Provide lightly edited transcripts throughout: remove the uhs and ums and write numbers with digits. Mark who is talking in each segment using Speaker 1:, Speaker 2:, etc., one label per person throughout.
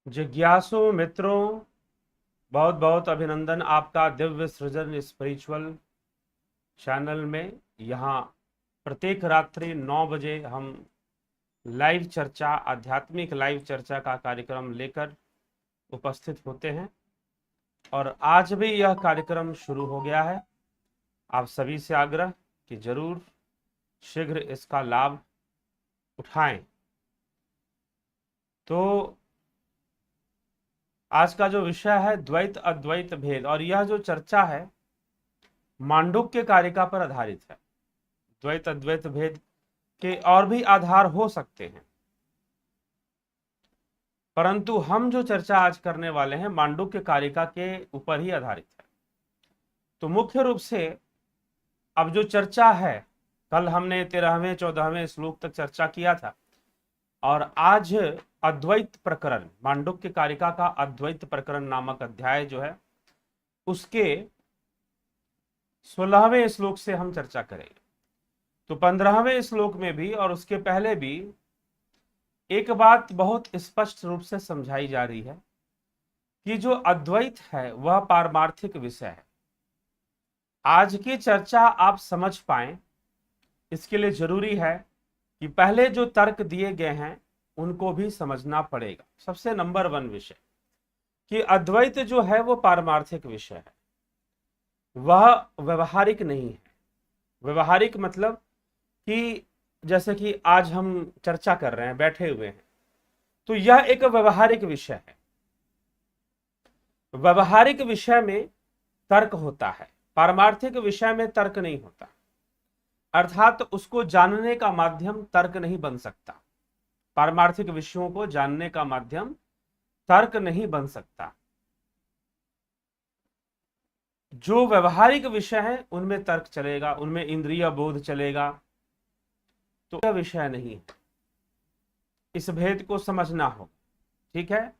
Speaker 1: जिज्ञासु मित्रों, बहुत बहुत अभिनंदन आपका दिव्य सृजन स्पिरिचुअल चैनल में। यहाँ प्रत्येक रात्रि 9 बजे हम लाइव चर्चा, आध्यात्मिक लाइव चर्चा का कार्यक्रम लेकर उपस्थित होते हैं और आज भी यह कार्यक्रम शुरू हो गया है। आप सभी से आग्रह कि जरूर शीघ्र इसका लाभ उठाएं। तो आज का जो विषय है द्वैत अद्वैत भेद, और यह जो चर्चा है मांडुक्य कारिका पर आधारित है। द्वैत अद्वैत भेद के और भी आधार हो सकते हैं, परंतु हम जो चर्चा आज करने वाले हैं मांडुक्य कारिका के ऊपर ही आधारित है। तो मुख्य रूप से अब जो चर्चा है, कल हमने 13वें 14वें श्लोक तक चर्चा किया था और आज अद्वैत प्रकरण, मांडुक्य कारिका का अद्वैत प्रकरण नामक अध्याय जो है उसके 16वें श्लोक से हम चर्चा करेंगे। तो 15वें श्लोक में भी और उसके पहले भी एक बात बहुत स्पष्ट रूप से समझाई जा रही है कि जो अद्वैत है वह पारमार्थिक विषय है। आज की चर्चा आप समझ पाएं, इसके लिए जरूरी है कि पहले जो तर्क दिए गए हैं उनको भी समझना पड़ेगा। सबसे नंबर 1 विषय कि अद्वैत जो है वो पारमार्थिक विषय है, वह व्यवहारिक नहीं है। व्यवहारिक मतलब कि जैसे कि आज हम चर्चा कर रहे हैं, बैठे हुए हैं, तो यह एक व्यवहारिक विषय है। व्यवहारिक विषय में तर्क होता है, पारमार्थिक विषय में तर्क नहीं होता, अर्थात उसको जानने का माध्यम तर्क नहीं बन सकता। पारमार्थिक विषयों को जानने का माध्यम तर्क नहीं बन सकता। जो व्यवहारिक विषय है उनमें तर्क चलेगा, उनमें इंद्रिय बोध चलेगा, तो यह विषय नहीं है। इस भेद को समझना हो, ठीक है।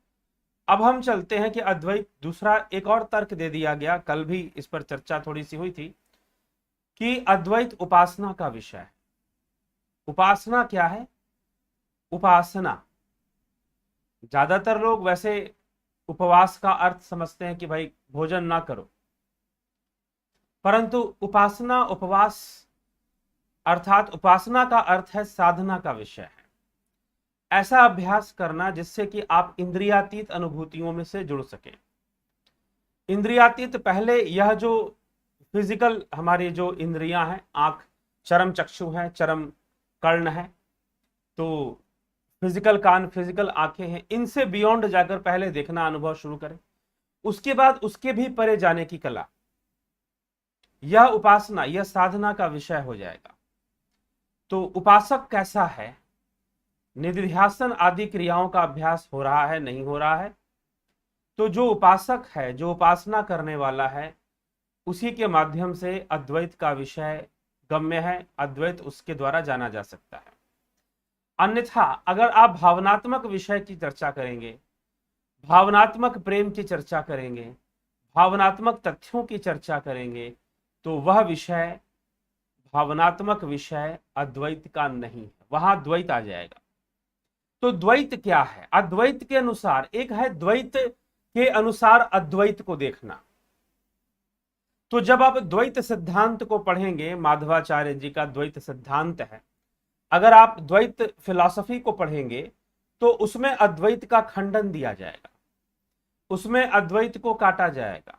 Speaker 1: अब हम चलते हैं कि अद्वैत, दूसरा एक और तर्क दे दिया गया, कल भी इस पर चर्चा थोड़ी सी हुई थी कि अद्वैत उपासना का विषय है। उपासना क्या है? उपासना, ज्यादातर लोग वैसे उपवास का अर्थ समझते हैं कि भाई भोजन ना करो, परंतु उपासना, उपवास अर्थात उपासना का अर्थ है साधना का विषय है। ऐसा अभ्यास करना जिससे कि आप इंद्रियातीत अनुभूतियों में से जुड़ सके। इंद्रियातीत, पहले यह जो फिजिकल हमारी जो इंद्रियां हैं, आंख, चरम चक्षु है, चरम कर्ण है, तो फिजिकल कान, फिजिकल आंखें हैं, इनसे बियॉन्ड जाकर पहले देखना अनुभव शुरू करें। उसके बाद उसके भी परे जाने की कला, यह उपासना, यह साधना का विषय हो जाएगा। तो उपासक कैसा है? निधिध्यासन आदि क्रियाओं का अभ्यास हो रहा है, नहीं हो रहा है? तो जो उपासक है, जो उपासना करने वाला है, उसी के माध्यम से अद्वैत का विषय गम्य है, अद्वैत उसके द्वारा जाना जा सकता है। अन्यथा अगर आप भावनात्मक विषय की चर्चा करेंगे, भावनात्मक प्रेम की चर्चा करेंगे, भावनात्मक तथ्यों की चर्चा करेंगे, तो वह विषय, भावनात्मक विषय अद्वैत का नहीं है, वहां द्वैत आ जाएगा। तो द्वैत क्या है? अद्वैत के अनुसार एक है द्वैत के अनुसार अद्वैत को देखना। तो जब आप द्वैत सिद्धांत को पढ़ेंगे, माधवाचार्य जी का द्वैत सिद्धांत है, अगर आप द्वैत फिलॉसफी को पढ़ेंगे तो उसमें अद्वैत का खंडन दिया जाएगा, उसमें अद्वैत को काटा जाएगा।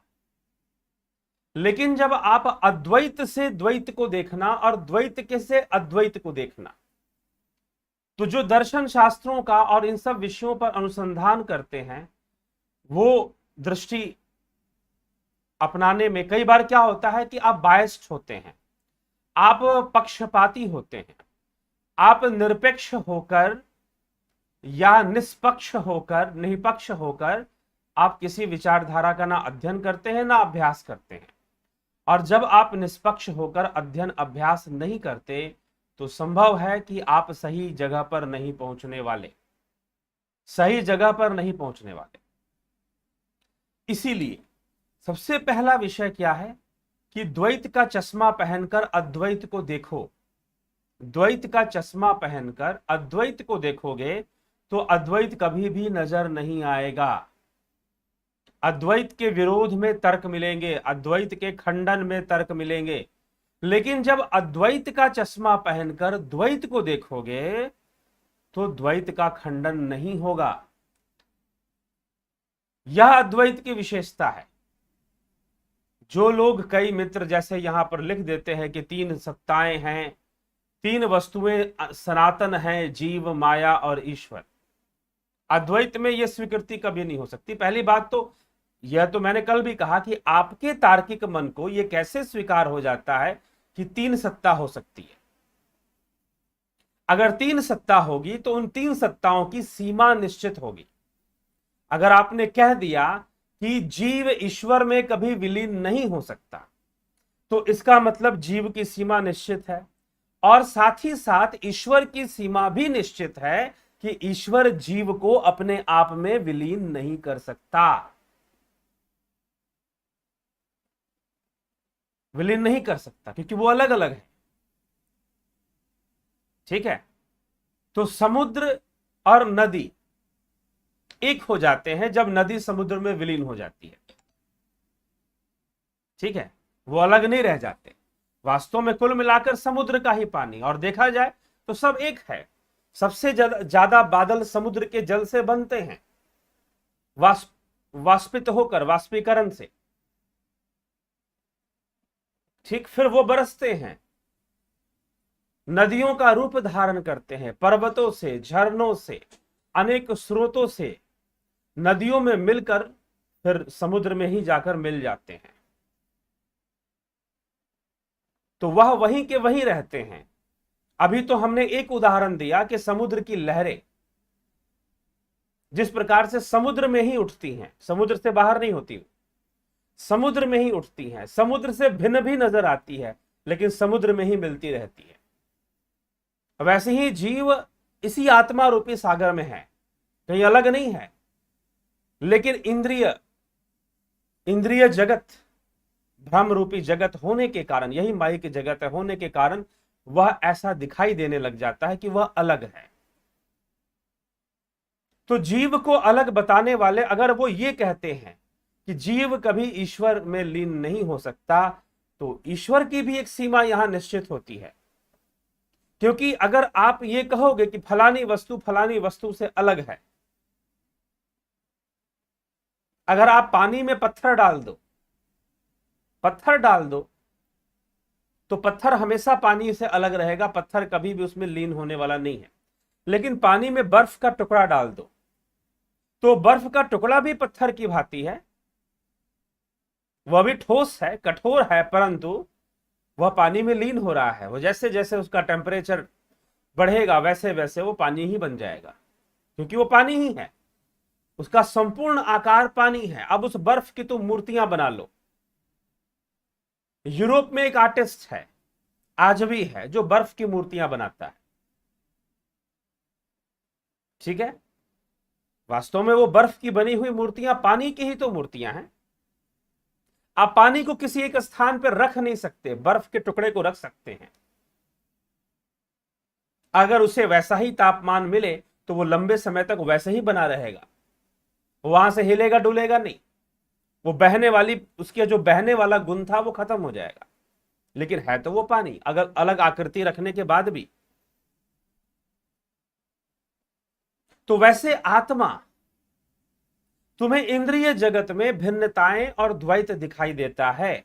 Speaker 1: लेकिन जब आप अद्वैत से द्वैत को देखना और द्वैत के से अद्वैत को देखना, तो जो दर्शन शास्त्रों का और इन सब विषयों पर अनुसंधान करते हैं, वो दृष्टि अपनाने में कई बार क्या होता है कि आप बायस्ड होते हैं, आप पक्षपाती होते हैं। आप निरपेक्ष होकर या निष्पक्ष होकर, निष्पक्ष होकर आप किसी विचारधारा का ना अध्ययन करते हैं ना अभ्यास करते हैं। और जब आप निष्पक्ष होकर अध्ययन अभ्यास नहीं करते तो संभव है कि आप सही जगह पर नहीं पहुंचने वाले, सही जगह पर नहीं पहुंचने वाले। इसीलिए सबसे पहला विषय क्या है कि द्वैत का चश्मा पहनकर अद्वैत को देखो। द्वैत का चश्मा पहनकर अद्वैत को देखोगे तो अद्वैत कभी भी नजर नहीं आएगा। अद्वैत के विरोध में तर्क मिलेंगे, अद्वैत के खंडन में तर्क मिलेंगे, लेकिन जब अद्वैत का चश्मा पहनकर द्वैत को देखोगे तो द्वैत का खंडन नहीं होगा। यह अद्वैत की विशेषता है। जो लोग, कई मित्र जैसे यहां पर लिख देते हैं कि तीन सत्ताएं हैं, तीन वस्तुएं सनातन हैं, जीव, माया और ईश्वर, अद्वैत में यह स्वीकृति कभी नहीं हो सकती। पहली बात तो यह तो मैंने कल भी कहा कि आपके तार्किक मन को यह कैसे स्वीकार हो जाता है कि तीन सत्ता हो सकती है। अगर तीन सत्ता होगी तो उन तीन सत्ताओं की सीमा निश्चित होगी। अगर आपने कह दिया कि जीव ईश्वर में कभी विलीन नहीं हो सकता, तो इसका मतलब जीव की सीमा निश्चित है, और साथ ही साथ ईश्वर की सीमा भी निश्चित है कि ईश्वर जीव को अपने आप में विलीन नहीं कर सकता, विलीन नहीं कर सकता, क्योंकि वो अलग अलग है। ठीक है, तो समुद्र और नदी एक हो जाते हैं जब नदी समुद्र में विलीन हो जाती है। ठीक है, वो अलग नहीं रह जाते। वास्तव में कुल मिलाकर समुद्र का ही पानी, और देखा जाए तो सब एक है। सबसे ज्यादा बादल समुद्र के जल से बनते हैं, वाष्पित होकर, वाष्पीकरण से। ठीक, फिर वो बरसते हैं, नदियों का रूप धारण करते हैं, पर्वतों से, झरनों से, अनेक स्रोतों से नदियों में मिलकर फिर समुद्र में ही जाकर मिल जाते हैं। तो वह वहीं के वहीं रहते हैं। अभी तो हमने एक उदाहरण दिया कि समुद्र की लहरें जिस प्रकार से समुद्र में ही उठती हैं, समुद्र से बाहर नहीं होती, समुद्र में ही उठती हैं, समुद्र से भिन्न भी नजर आती है लेकिन समुद्र में ही मिलती रहती है। वैसे ही जीव इसी आत्मा रूपी सागर में है, कहीं अलग नहीं है। लेकिन इंद्रिय जगत, भ्रम रूपी जगत होने के कारण, यही माइक जगत होने के कारण वह ऐसा दिखाई देने लग जाता है कि वह अलग है। तो जीव को अलग बताने वाले अगर वो ये कहते हैं कि जीव कभी ईश्वर में लीन नहीं हो सकता, तो ईश्वर की भी एक सीमा यहां निश्चित होती है। क्योंकि अगर आप ये कहोगे कि फलानी वस्तु से अलग है, अगर आप पानी में पत्थर डाल दो तो पत्थर हमेशा पानी से अलग रहेगा, पत्थर कभी भी उसमें लीन होने वाला नहीं है। लेकिन पानी में बर्फ का टुकड़ा डाल दो तो बर्फ का टुकड़ा भी पत्थर की भांति है, वह भी ठोस है, कठोर है, परंतु वह पानी में लीन हो रहा है। वो जैसे जैसे उसका टेम्परेचर बढ़ेगा वैसे वैसे वो पानी ही बन जाएगा, क्योंकि वो पानी ही है, उसका संपूर्ण आकार पानी है। अब उस बर्फ की तो मूर्तियां बना लो। यूरोप में एक आर्टिस्ट है, आज भी है, जो बर्फ की मूर्तियां बनाता है। ठीक है, वास्तव में वो बर्फ की बनी हुई मूर्तियां पानी की ही तो मूर्तियां हैं। आप पानी को किसी एक स्थान पर रख नहीं सकते, बर्फ के टुकड़े को रख सकते हैं। अगर उसे वैसा ही तापमान मिले तो वो लंबे समय तक वैसे ही बना रहेगा, वहां से हिलेगा डुलेगा नहीं। वो बहने वाली, उसके जो बहने वाला गुण था वो खत्म हो जाएगा, लेकिन है तो वो पानी, अगर अलग आकृति रखने के बाद भी। तो वैसे आत्मा, तुम्हें इंद्रिय जगत में भिन्नताएं और द्वैत दिखाई देता है,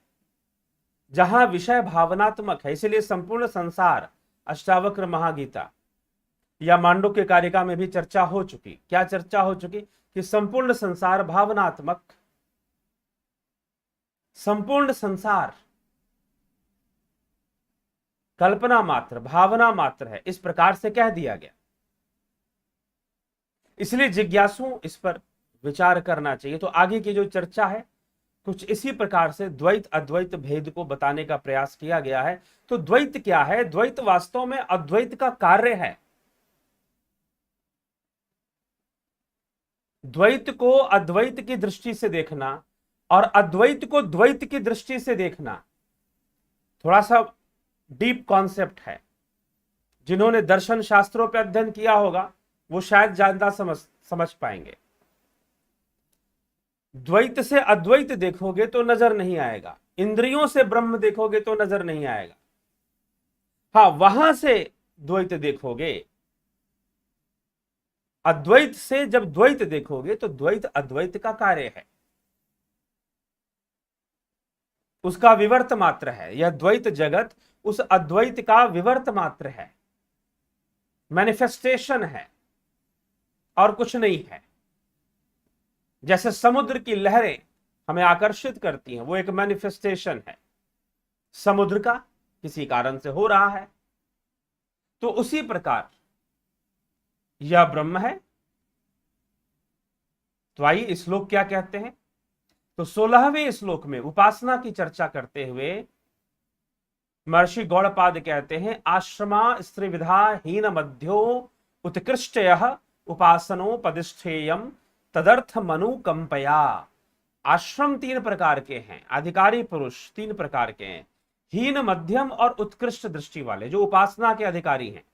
Speaker 1: जहां विषय भावनात्मक है। इसलिए संपूर्ण संसार, अष्टावक्र महागीता या मांडुक्य कारिका में भी चर्चा हो चुकी। क्या चर्चा हो चुकी? कि संपूर्ण संसार भावनात्मक, संपूर्ण संसार कल्पना मात्र, भावना मात्र है, इस प्रकार से कह दिया गया। इसलिए जिज्ञासु इस पर विचार करना चाहिए। तो आगे की जो चर्चा है कुछ इसी प्रकार से द्वैत अद्वैत भेद को बताने का प्रयास किया गया है। तो द्वैत क्या है? द्वैत वास्तव में अद्वैत का कार्य है। द्वैत को अद्वैत की दृष्टि से देखना और अद्वैत को द्वैत की दृष्टि से देखना थोड़ा सा डीप कॉन्सेप्ट है। जिन्होंने दर्शन शास्त्रों पर अध्ययन किया होगा वो शायद ज्यादा समझ पाएंगे। द्वैत से अद्वैत देखोगे तो नजर नहीं आएगा, इंद्रियों से ब्रह्म देखोगे तो नजर नहीं आएगा। हाँ, वहां से द्वैत देखोगे, अद्वैत से जब द्वैत देखोगे तो द्वैत अद्वैत का कार्य है, उसका विवर्त मात्र है। यह द्वैत जगत उस अद्वैत का विवर्त मात्र है, मैनिफेस्टेशन है और कुछ नहीं है। जैसे समुद्र की लहरें हमें आकर्षित करती हैं, वो एक मैनिफेस्टेशन है समुद्र का, किसी कारण से हो रहा है। तो उसी प्रकार यह ब्रह्म है। तो आइए श्लोक क्या कहते हैं। तो 16वें श्लोक में उपासना की चर्चा करते हुए महर्षि गौड़पाद कहते हैं, आश्रमा स्त्री विधा हीन मध्यो उत्कृष्ट उपासनोपदिष्ठेयम तदर्थ मनुकंपया। आश्रम 3 प्रकार के हैं, अधिकारी पुरुष 3 प्रकार के हैं, हीन मध्यम और उत्कृष्ट दृष्टि वाले, जो उपासना के अधिकारी हैं,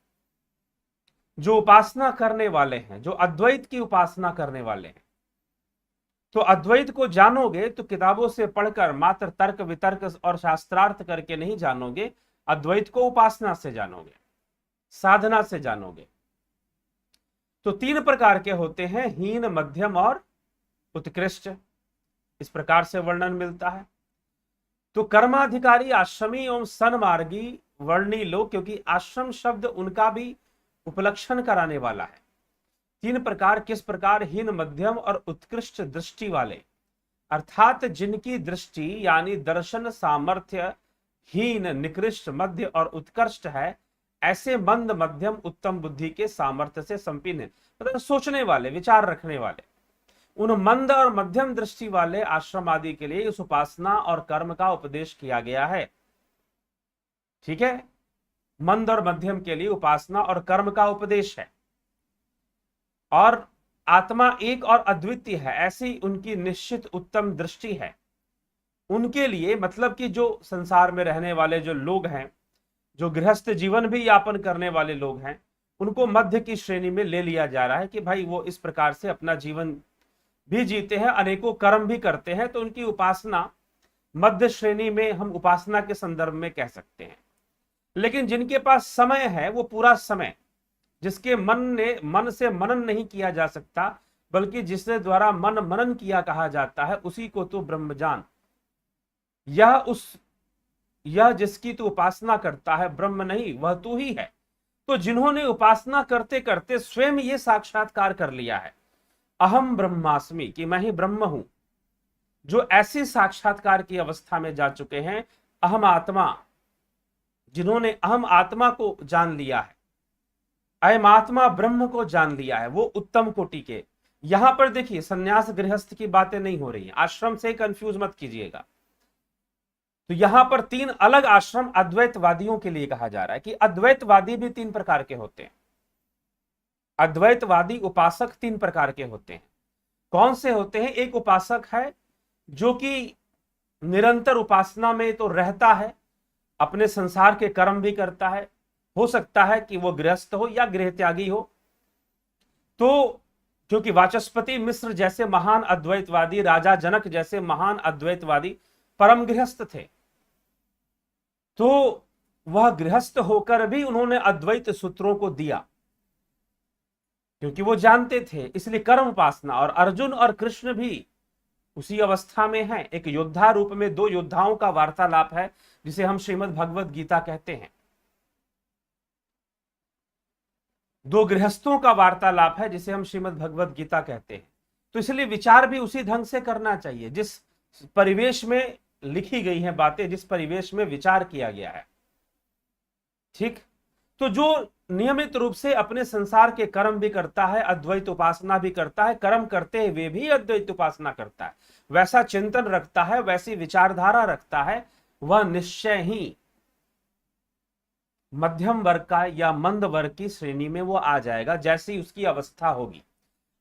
Speaker 1: जो उपासना करने वाले हैं, जो अद्वैत की उपासना करने वाले हैं। तो अद्वैत को जानोगे तो किताबों से पढ़कर मात्र तर्क वितर्क और शास्त्रार्थ करके नहीं जानोगे, अद्वैत को उपासना से जानोगे, साधना से जानोगे। तो 3 प्रकार के होते हैं, हीन मध्यम और उत्कृष्ट, इस प्रकार से वर्णन मिलता है। तो कर्माधिकारी आश्रमी एवं सन्मार्गी वर्णी लोग, क्योंकि आश्रम शब्द उनका भी उपलक्षण कराने वाला है। 3 प्रकार किस प्रकार, हीन मध्यम और उत्कृष्ट दृष्टि वाले, अर्थात जिनकी दृष्टि यानी दर्शन सामर्थ्य हीन, निकृष्ट, मध्य और उत्कृष्ट है, ऐसे मंद मध्यम उत्तम बुद्धि के सामर्थ्य से संपन्न, मतलब सोचने वाले, विचार रखने वाले, उन मंद और मध्यम दृष्टि वाले आश्रम आदि के लिए इस उपासना और कर्म का उपदेश किया गया है। ठीक है, मंद और मध्यम के लिए उपासना और कर्म का उपदेश है। और आत्मा एक और अद्वितीय है, ऐसी उनकी निश्चित उत्तम दृष्टि है। उनके लिए, मतलब कि जो संसार में रहने वाले जो लोग हैं, जो गृहस्थ जीवन भी यापन करने वाले लोग हैं, उनको मध्य की श्रेणी में ले लिया जा रहा है कि भाई वो इस प्रकार से अपना जीवन भी जीते हैं, अनेकों कर्म भी करते हैं। तो उनकी उपासना मध्य श्रेणी में हम उपासना के संदर्भ में कह सकते हैं। लेकिन जिनके पास समय है, वो पूरा समय, जिसके मन से मनन नहीं किया जा सकता, बल्कि जिसके द्वारा मन मनन किया कहा जाता है, उसी को तो ब्रह्मजान, यह जिसकी तू उपासना करता है, ब्रह्म नहीं वह तू ही है। तो जिन्होंने उपासना करते करते स्वयं ये साक्षात्कार कर लिया है, अहम ब्रह्मास्मि, कि मैं ही ब्रह्म हूं, जो ऐसी साक्षात्कार की अवस्था में जा चुके हैं, अहम आत्मा, जिन्होंने अहम आत्मा को जान लिया है, अयम आत्मा ब्रह्म को जान लिया है, वो उत्तम कोटि के। यहां पर देखिए, सन्यास गृहस्थ की बातें नहीं हो रही हैं, आश्रम से कंफ्यूज मत कीजिएगा। तो यहां पर 3 अलग आश्रम अद्वैतवादियों के लिए कहा जा रहा है कि अद्वैतवादी भी 3 प्रकार के होते हैं। अद्वैतवादी उपासक 3 प्रकार के होते हैं। कौन से होते हैं? एक उपासक है जो कि निरंतर उपासना में तो रहता है, अपने संसार के कर्म भी करता है, हो सकता है कि वो गृहस्थ हो या गृह त्यागी हो। तो क्योंकि वाचस्पति मिश्र जैसे महान अद्वैतवादी, राजा जनक जैसे महान अद्वैतवादी परम गृहस्थ थे, तो वह गृहस्थ होकर भी उन्होंने अद्वैत सूत्रों को दिया, क्योंकि वो जानते थे, इसलिए कर्म उपासना। और अर्जुन और कृष्ण भी उसी अवस्था में हैं, एक योद्धा रूप में 2 योद्धाओं का वार्तालाप है, जिसे हम श्रीमद् भगवत गीता कहते हैं। 2 गृहस्थों का वार्तालाप है, जिसे हम श्रीमद् भगवत गीता कहते हैं। तो इसलिए विचार भी उसी ढंग से करना चाहिए, जिस परिवेश में लिखी गई हैं बातें, जिस परिवेश में विचार किया गया है। ठीक, तो जो नियमित रूप से अपने संसार के कर्म भी करता है, अद्वैत उपासना भी करता है, कर्म करते हुए भी अद्वैत उपासना करता है, वैसा चिंतन रखता है, वैसी विचारधारा रखता है, वह निश्चय ही मध्यम वर्ग का या मंद वर्ग की श्रेणी में वो आ जाएगा, जैसी उसकी अवस्था होगी।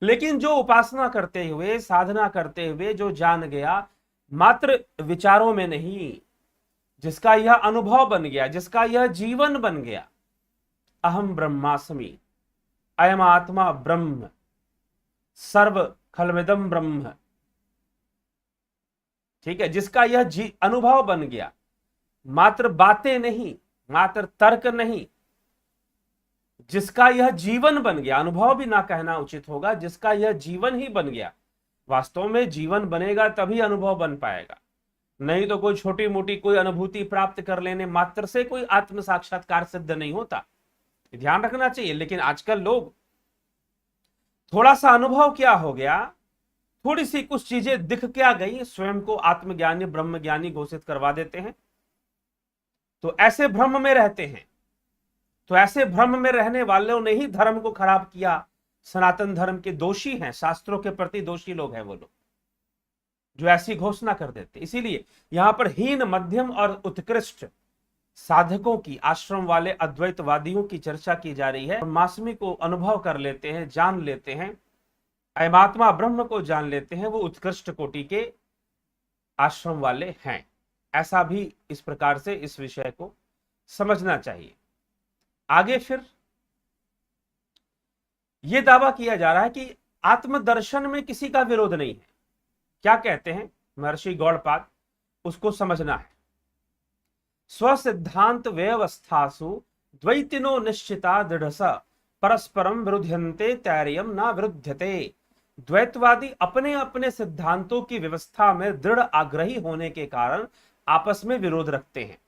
Speaker 1: लेकिन जो उपासना करते हुए, साधना करते हुए जो जान गया, मात्र विचारों में नहीं, जिसका यह अनुभव बन गया, जिसका यह जीवन बन गया, अहम ब्रह्मास्मि, अयम आत्मा ब्रह्म सर्व खलविदम ब्रह्म। ठीक है, जिसका यह अनुभव बन गया, मात्र बातें नहीं, मात्र तर्क नहीं, जिसका यह जीवन बन गया, अनुभव भी ना कहना उचित होगा, जिसका यह जीवन ही बन गया। वास्तव में जीवन बनेगा तभी अनुभव बन पाएगा, नहीं तो कोई छोटी मोटी कोई अनुभूति प्राप्त कर लेने मात्र से कोई आत्म साक्षात्कार सिद्ध नहीं होता, ध्यान रखना चाहिए। लेकिन आजकल लोग थोड़ा सा अनुभव क्या हो गया, थोड़ी सी कुछ चीजें दिख क्या गई, स्वयं को आत्मज्ञानी ब्रह्मज्ञानी घोषित करवा देते हैं। तो ऐसे भ्रम में रहते हैं, तो ऐसे भ्रम में रहने वालों ने ही धर्म को खराब किया। सनातन धर्म के दोषी हैं, शास्त्रों के प्रति दोषी लोग हैं वो लोग जो ऐसी घोषणा कर देते। इसीलिए यहां पर हीन, मध्यम और उत्कृष्ट साधकों की, आश्रम वाले अद्वैतवादियों की चर्चा की जा रही है। मास्मी को अनुभव कर लेते हैं, जान लेते हैं, अयमात्मा ब्रह्म को जान लेते हैं, वो उत्कृष्ट कोटि के आश्रम वाले हैं। ऐसा भी इस प्रकार से इस विषय को समझना चाहिए। आगे फिर यह दावा किया जा रहा है कि आत्मदर्शन में किसी का विरोध नहीं है। क्या कहते हैं महर्षि गौड़पाद, उसको समझना है। स्वसिद्धांत व्यवस्थासु द्वैतिनो निश्चिता दृढ़स परस्परम विरुध्यन्ते तैर्यम ना विरुध्यते। द्वैतवादी अपने अपने सिद्धांतों की व्यवस्था में दृढ़ आग्रही होने के कारण आपस में विरोध रखते हैं,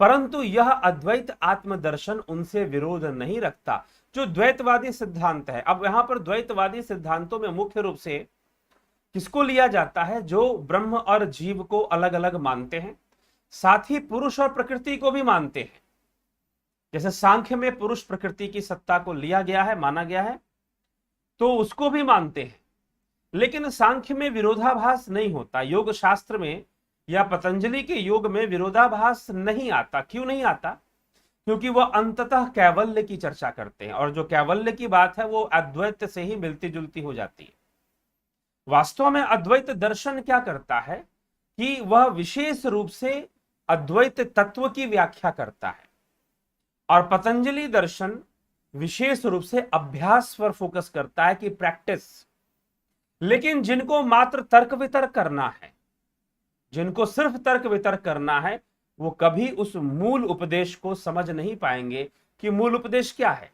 Speaker 1: परंतु यह अद्वैत आत्मदर्शन उनसे विरोध नहीं रखता जो द्वैतवादी सिद्धांत है। अब यहां पर द्वैतवादी सिद्धांतों में मुख्य रूप से किसको लिया जाता है? जो ब्रह्म और जीव को अलग अलग मानते हैं, साथ ही पुरुष और प्रकृति को भी मानते हैं। जैसे सांख्य में पुरुष प्रकृति की सत्ता को लिया गया है, माना गया है, तो उसको भी मानते हैं। लेकिन सांख्य में विरोधाभास नहीं होता, योग शास्त्र में या पतंजलि के योग में विरोधाभास नहीं आता। क्यों नहीं आता? क्योंकि वह अंततः कैवल्य की चर्चा करते हैं, और जो कैवल्य की बात है वो अद्वैत से ही मिलती जुलती हो जाती है। वास्तव में अद्वैत दर्शन क्या करता है कि वह विशेष रूप से अद्वैत तत्व की व्याख्या करता है, और पतंजलि दर्शन विशेष रूप से अभ्यास पर फोकस करता है कि प्रैक्टिस। लेकिन जिनको मात्र तर्क वितर्क करना है, जिनको सिर्फ तर्क वितर्क करना है, वो कभी उस मूल उपदेश को समझ नहीं पाएंगे कि मूल उपदेश क्या है।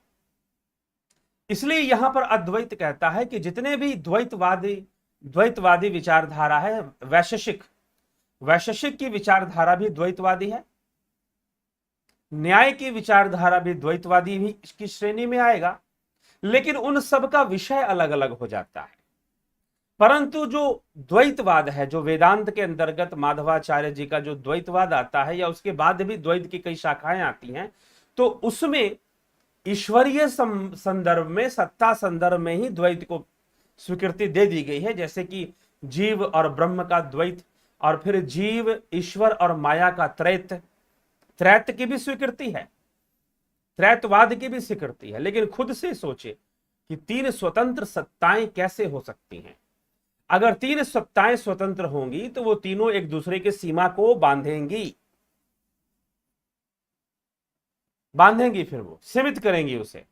Speaker 1: इसलिए यहां पर अद्वैत कहता है कि जितने भी द्वैतवादी विचारधारा है, वैशेषिक की विचारधारा भी द्वैतवादी है, न्याय की विचारधारा भी द्वैतवादी भी इसकी श्रेणी में आएगा। लेकिन उन सब का विषय अलग अलग हो जाता है। परंतु जो द्वैतवाद है, जो वेदांत के अंतर्गत माधवाचार्य जी का जो द्वैतवाद आता है, या उसके बाद भी द्वैत की कई शाखाएं आती हैं, तो उसमें ईश्वरीय संदर्भ में, सत्ता संदर्भ में ही द्वैत को स्वीकृति दे दी गई है। जैसे कि जीव और ब्रह्म का द्वैत, और फिर जीव, ईश्वर और माया का त्रैत की भी स्वीकृति है, त्रैतवाद की भी स्वीकृति है। लेकिन खुद से सोचे कि तीन स्वतंत्र सत्ताएं कैसे हो सकती हैं? अगर तीन सत्ताएं स्वतंत्र होंगी तो वो तीनों एक दूसरे की सीमा को बांधेंगी, फिर वो सीमित करेंगी, उसे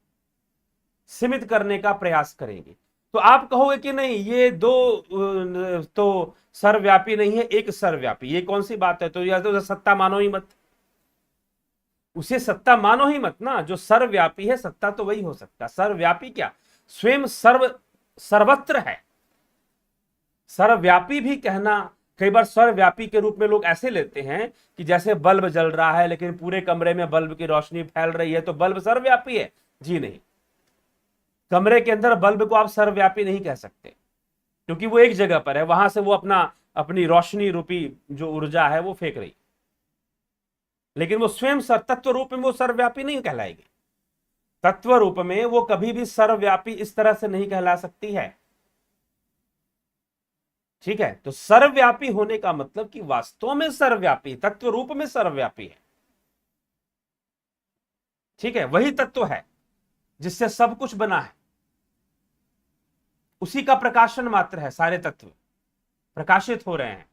Speaker 1: सीमित करने का प्रयास करेंगी। तो आप कहोगे कि नहीं, ये दो तो सर्वव्यापी नहीं है, एक सर्वव्यापी, ये कौन सी बात है? तो या तो सत्ता मानो ही मत, उसे सत्ता मानो ही मत ना। जो सर्वव्यापी है, सत्ता तो वही हो सकता। सर्वव्यापी क्या? स्वयं सर्वत्र है। सर्वव्यापी भी कहना, कई बार सर्वव्यापी के रूप में लोग ऐसे लेते हैं कि जैसे बल्ब जल रहा है लेकिन पूरे कमरे में बल्ब की रोशनी फैल रही है, तो बल्ब सर्वव्यापी है। जी नहीं, कमरे के अंदर बल्ब को आप सर्वव्यापी नहीं कह सकते, क्योंकि वो एक जगह पर है, वहां से वो अपनी रोशनी रूपी जो ऊर्जा है वो फेंक रही, लेकिन वो स्वयं तत्व रूप में वो सर्वव्यापी नहीं कहलाएगी। तत्व रूप में वो कभी भी सर्वव्यापी इस तरह से नहीं कहला सकती है। ठीक है, तो सर्वव्यापी होने का मतलब कि वास्तव में सर्वव्यापी, तत्व रूप में सर्वव्यापी है। ठीक है, वही तत्व है जिससे सब कुछ बना है, उसी का प्रकाशन मात्र है। सारे तत्व प्रकाशित हो रहे हैं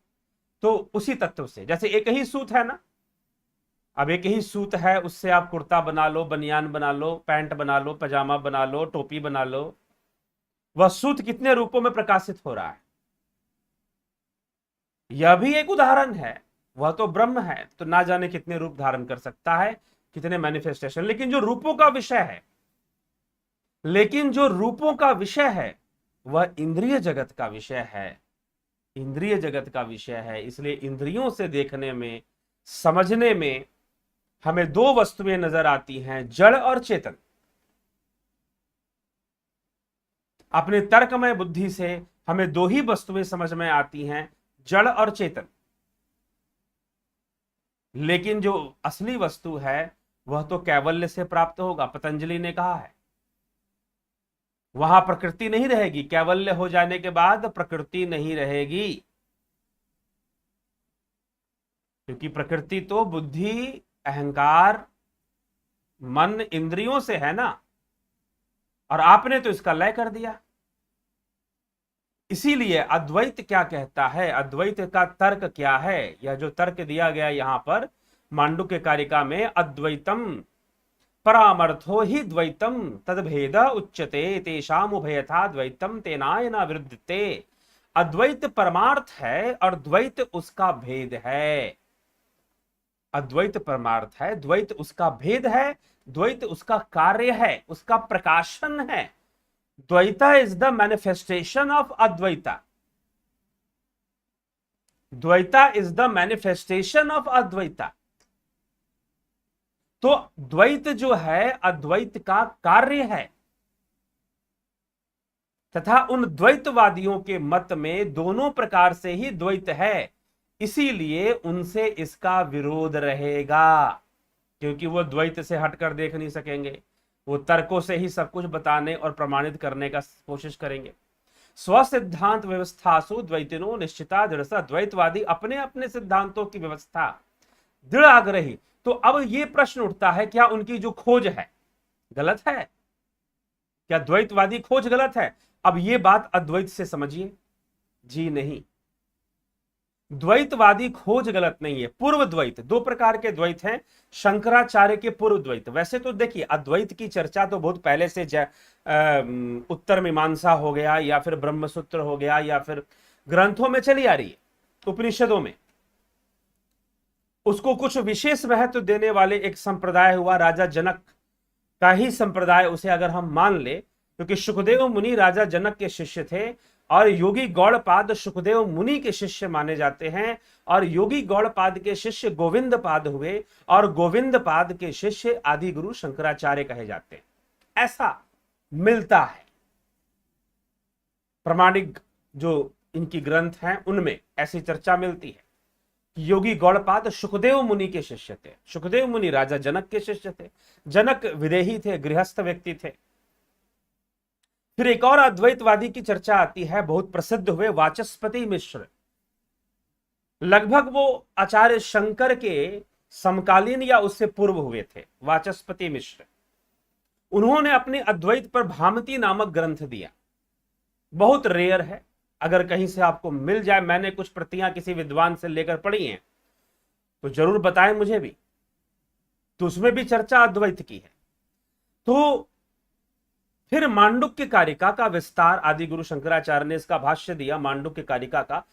Speaker 1: तो उसी तत्व से। जैसे एक ही सूत है ना, अब एक ही सूत है, उससे आप कुर्ता बना लो, बनियान बना लो, पैंट बना लो, पजामा बना लो, टोपी बना लो। वह सूत कितने रूपों में प्रकाशित हो रहा है, यह भी एक उदाहरण है। वह तो ब्रह्म है, तो ना जाने कितने रूप धारण कर सकता है, कितने मैनिफेस्टेशन। लेकिन जो रूपों का विषय है वह इंद्रिय जगत का विषय है, इंद्रिय जगत का विषय है। इसलिए इंद्रियों से देखने में, समझने में हमें दो वस्तुएं नजर आती हैं, जड़ और चेतन। अपने तर्कमय बुद्धि से हमें दो ही वस्तुएं समझ में आती हैं, जड़ और चेतन। लेकिन जो असली वस्तु है वह तो कैवल्य से प्राप्त होगा। पतंजलि ने कहा है वहां प्रकृति नहीं रहेगी, कैवल्य हो जाने के बाद प्रकृति नहीं रहेगी, क्योंकि प्रकृति तो बुद्धि, अहंकार, मन, इंद्रियों से है ना, और आपने तो इसका लय कर दिया। इसीलिए अद्वैत क्या कहता है, अद्वैत का तर्क क्या है, यह जो तर्क दिया गया यहां पर मांडुक्य कारिका में, अद्वैतम परामर्थो ही द्वैतम तद्भेद उच्यते तेषाम उभयथा द्वैतम तेनाय न विरुद्धते। अद्वैत परमार्थ है और द्वैत उसका भेद है। अद्वैत परमार्थ है, द्वैत उसका भेद है, द्वैत उसका कार्य है, उसका प्रकाशन है। Dvaita is the manifestation of Advaita, Dvaita is the manifestation of Advaita. तो द्वैत जो है अद्वैत का कार्य है, तथा उन द्वैतवादियों के मत में दोनों प्रकार से ही द्वैत है, इसीलिए उनसे इसका विरोध रहेगा, क्योंकि वो द्वैत से हटकर देख नहीं सकेंगे। वो तर्कों से ही सब कुछ बताने और प्रमाणित करने का कोशिश करेंगे। स्वसिद्धांत व्यवस्थासु द्वैतिनो निश्चिता दृढ़। द्वैतवादी अपने अपने सिद्धांतों की व्यवस्था दृढ़ आग्रही। तो अब ये प्रश्न उठता है, क्या उनकी जो खोज है गलत है? क्या द्वैतवादी खोज गलत है? अब ये बात अद्वैत से समझिए। जी नहीं, द्वैतवादी खोज गलत नहीं है। पूर्व द्वैत, दो प्रकार के द्वैत हैं, शंकराचार्य के पूर्व द्वैत। वैसे तो देखिए अद्वैत की चर्चा तो बहुत पहले से उत्तर मीमांसा हो गया, या फिर ब्रह्मसूत्र हो गया, या फिर ग्रंथों में चली आ रही है, उपनिषदों में। उसको कुछ विशेष महत्व देने वाले एक संप्रदाय हुआ, राजा जनक का ही संप्रदाय उसे अगर हम मान ले, क्योंकि सुखदेव मुनि राजा जनक के शिष्य थे और योगी गौड़पाद सुखदेव मुनि के शिष्य माने जाते हैं, और योगी गौड़पाद के शिष्य गोविंद पाद हुए, और गोविंद पाद के शिष्य आदि गुरु शंकराचार्य कहे जाते हैं। ऐसा मिलता है, प्रमाणिक जो इनकी ग्रंथ हैं उनमें ऐसी चर्चा मिलती है। योगी गौड़पाद सुखदेव मुनि के शिष्य थे, सुखदेव मुनि राजा जनक के शिष्य थे, जनक विदेही थे, गृहस्थ व्यक्ति थे। फिर एक और अद्वैतवादी की चर्चा आती है, बहुत प्रसिद्ध हुए वाचस्पति मिश्र। लगभग वो आचार्य शंकर के समकालीन या उससे पूर्व हुए थे, वाचस्पति मिश्र। उन्होंने अपने अद्वैत पर भामती नामक ग्रंथ दिया, बहुत रेयर है, अगर कहीं से आपको मिल जाए। मैंने कुछ प्रतियां किसी विद्वान से लेकर पढ़ी हैं, तो जरूर बताएं मुझे भी। तो उसमें भी चर्चा अद्वैत की है। तो फिर मांडुक्य कारिका का विस्तार, आदि गुरु शंकराचार्य ने इसका भाष्य दिया मांडुक्य कारिका का।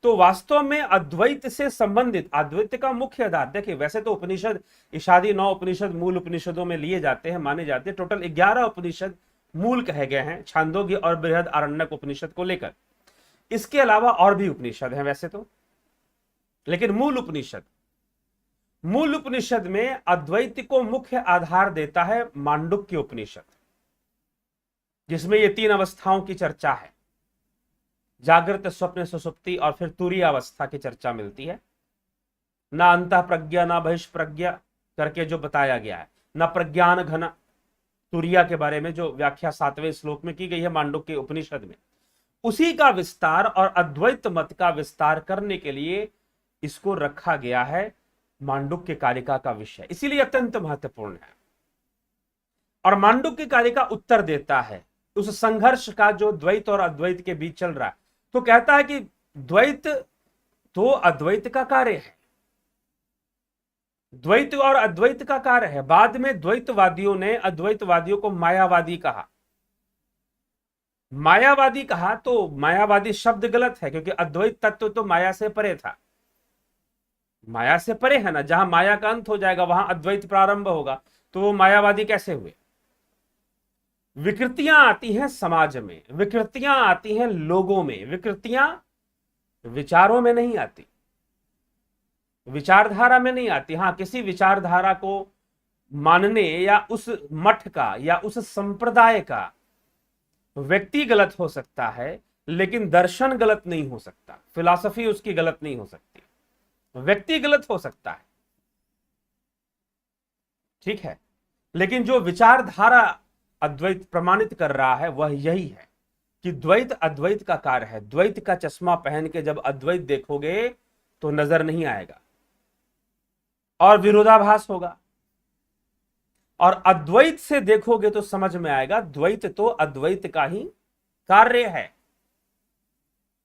Speaker 1: तो वास्तव में अद्वैत से संबंधित, अद्वैत का मुख्य आधार देखिए, वैसे तो उपनिषद इशादी 9 उपनिषद मूल उपनिषदों में लिए जाते हैं, माने जाते हैं। टोटल 11 उपनिषद मूल कहे गए हैं, छांदोग्य और बृहद आरण्यक उपनिषद को लेकर। इसके अलावा और भी उपनिषद हैं वैसे तो, लेकिन मूल उपनिषद में अद्वैत को मुख्य आधार देता है मांडुक्य उपनिषद, जिसमें ये 3 अवस्थाओं की चर्चा है, जागृत, स्वप्न, सुषुप्ति, और फिर तुरीय अवस्था की चर्चा मिलती है। ना अंतः प्रज्ञा ना बहिष्प्रज्ञा करके जो बताया गया है, ना प्रज्ञान घन, तुरीया के बारे में जो व्याख्या 7वें श्लोक में की गई है मांडुक्य उपनिषद में, उसी का विस्तार और अद्वैत मत का विस्तार करने के लिए इसको रखा गया है मांडुक्य कारिका का विषय, इसीलिए अत्यंत महत्वपूर्ण है। और मांडुक्य कारिका उत्तर देता है उस संघर्ष का जो द्वैत और अद्वैत के बीच चल रहा है। तो कहता है कि द्वैत तो अद्वैत का कार्य है, द्वैत और अद्वैत का कार्य है। बाद में द्वैतवादियों ने अद्वैतवादियों को मायावादी कहा। मायावादी कहा तो मायावादी शब्द गलत है, क्योंकि अद्वैत तत्व तो माया से परे था। माया से परे है ना, जहां माया का अंत हो जाएगा वहां अद्वैत प्रारंभ होगा, तो वो मायावादी कैसे हुए। विकृतियां आती हैं समाज में, विकृतियां आती हैं लोगों में, विकृतियां विचारों में नहीं आती, विचारधारा में नहीं आती। हां, किसी विचारधारा को मानने या उस मठ का या उस संप्रदाय का व्यक्ति गलत हो सकता है, लेकिन दर्शन गलत नहीं हो सकता, फिलॉसफी उसकी गलत नहीं हो सकती, व्यक्ति गलत हो सकता है, ठीक है। लेकिन जो विचारधारा अद्वैत प्रमाणित कर रहा है वह यही है कि द्वैत अद्वैत का कार्य है। द्वैत का चश्मा पहन के जब अद्वैत देखोगे तो नजर नहीं आएगा और विरोधाभास होगा, और अद्वैत से देखोगे तो समझ में आएगा द्वैत तो अद्वैत का ही कार्य है,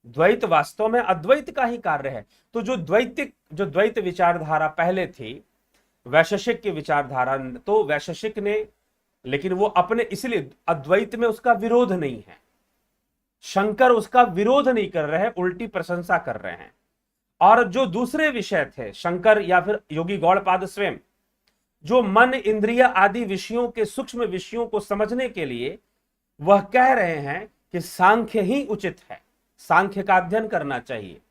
Speaker 1: द्वैत वास्तव में अद्वैत का ही कार्य है। तो जो द्वैत विचारधारा पहले थी वैशेषिक की विचारधारा, तो वैशेषिक ने, लेकिन वो अपने, इसलिए अद्वैत में उसका विरोध नहीं है, शंकर उसका विरोध नहीं कर रहे हैं, उल्टी प्रशंसा कर रहे हैं। और जो दूसरे विषय थे, शंकर या फिर योगी गौड़पाद स्वयं, जो मन इंद्रिय आदि विषयों के सूक्ष्म विषयों को समझने के लिए वह कह रहे हैं कि सांख्य ही उचित है, सांख्य का अध्ययन करना चाहिए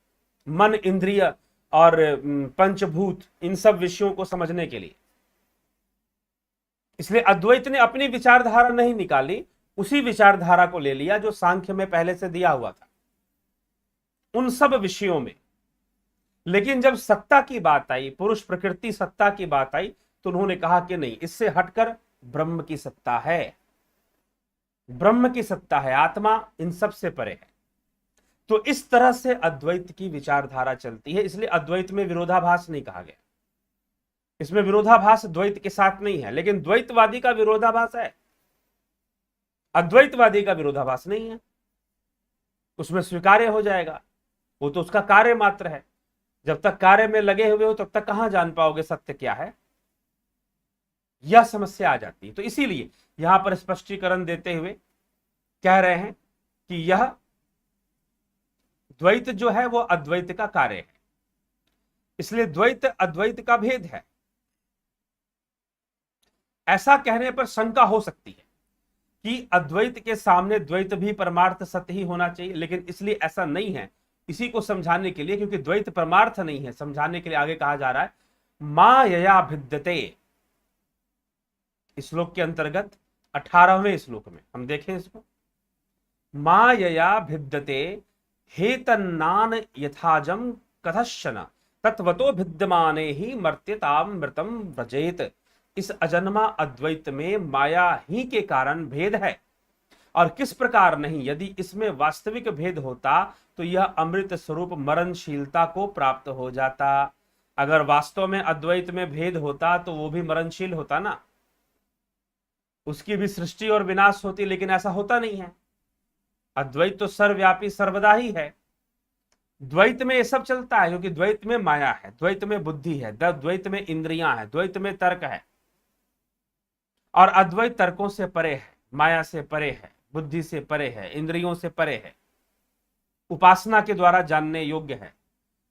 Speaker 1: मन इंद्रिय और पंचभूत इन सब विषयों को समझने के लिए। इसलिए अद्वैत ने अपनी विचारधारा नहीं निकाली, उसी विचारधारा को ले लिया जो सांख्य में पहले से दिया हुआ था उन सब विषयों में। लेकिन जब सत्ता की बात आई, पुरुष प्रकृति सत्ता की बात आई, तो उन्होंने कहा कि नहीं, इससे हटकर ब्रह्म की सत्ता है, ब्रह्म की सत्ता है, आत्मा इन सब से परे है। तो इस तरह से अद्वैत की विचारधारा चलती है। इसलिए अद्वैत में विरोधाभास नहीं कहा गया, इसमें विरोधाभास द्वैत के साथ नहीं है। लेकिन द्वैतवादी का विरोधाभास है, अद्वैतवादी का विरोधाभास नहीं है, उसमें स्वीकार्य हो जाएगा, वो तो उसका कार्य मात्र है। जब तक कार्य में लगे हुए हो तब तक कहां जान पाओगे सत्य क्या है, यह समस्या आ जाती है। तो इसीलिए यहां पर स्पष्टीकरण देते हुए कह रहे हैं कि यह द्वैत जो है वो अद्वैत का कार्य है, इसलिए द्वैत अद्वैत का भेद है। ऐसा कहने पर शंका हो सकती है कि अद्वैत के सामने द्वैत भी परमार्थ सत्य ही होना चाहिए, लेकिन इसलिए ऐसा नहीं है। इसी को समझाने के लिए, क्योंकि द्वैत परमार्थ नहीं है, समझाने के लिए आगे कहा जा रहा है मायया भिद्यते। इस श्लोक के अंतर्गत 18वें श्लोक में हम देखें इसको, मायया भिद्यते हेतन्नान यथाजम कथश्चन तत्वतो भिद्यमाने ही मर्त्यताम मृतम व्रजेत। इस अजन्मा अद्वैत में माया ही के कारण भेद है, और किस प्रकार नहीं, यदि इसमें वास्तविक भेद होता तो यह अमृत स्वरूप मरणशीलता को प्राप्त हो जाता। अगर वास्तव में अद्वैत में भेद होता तो वो भी मरणशील होता ना, उसकी भी सृष्टि और विनाश होती, लेकिन ऐसा होता नहीं है। अद्वैत तो सर्वव्यापी सर्वदा ही है। द्वैत में ये सब चलता है क्योंकि द्वैत में माया है, द्वैत में बुद्धि है, द्वैत में इंद्रियां है, द्वैत में तर्क है, और अद्वैत तर्कों से परे है, माया से परे है, बुद्धि से परे है, इंद्रियों से परे है, उपासना के द्वारा जानने योग्य है,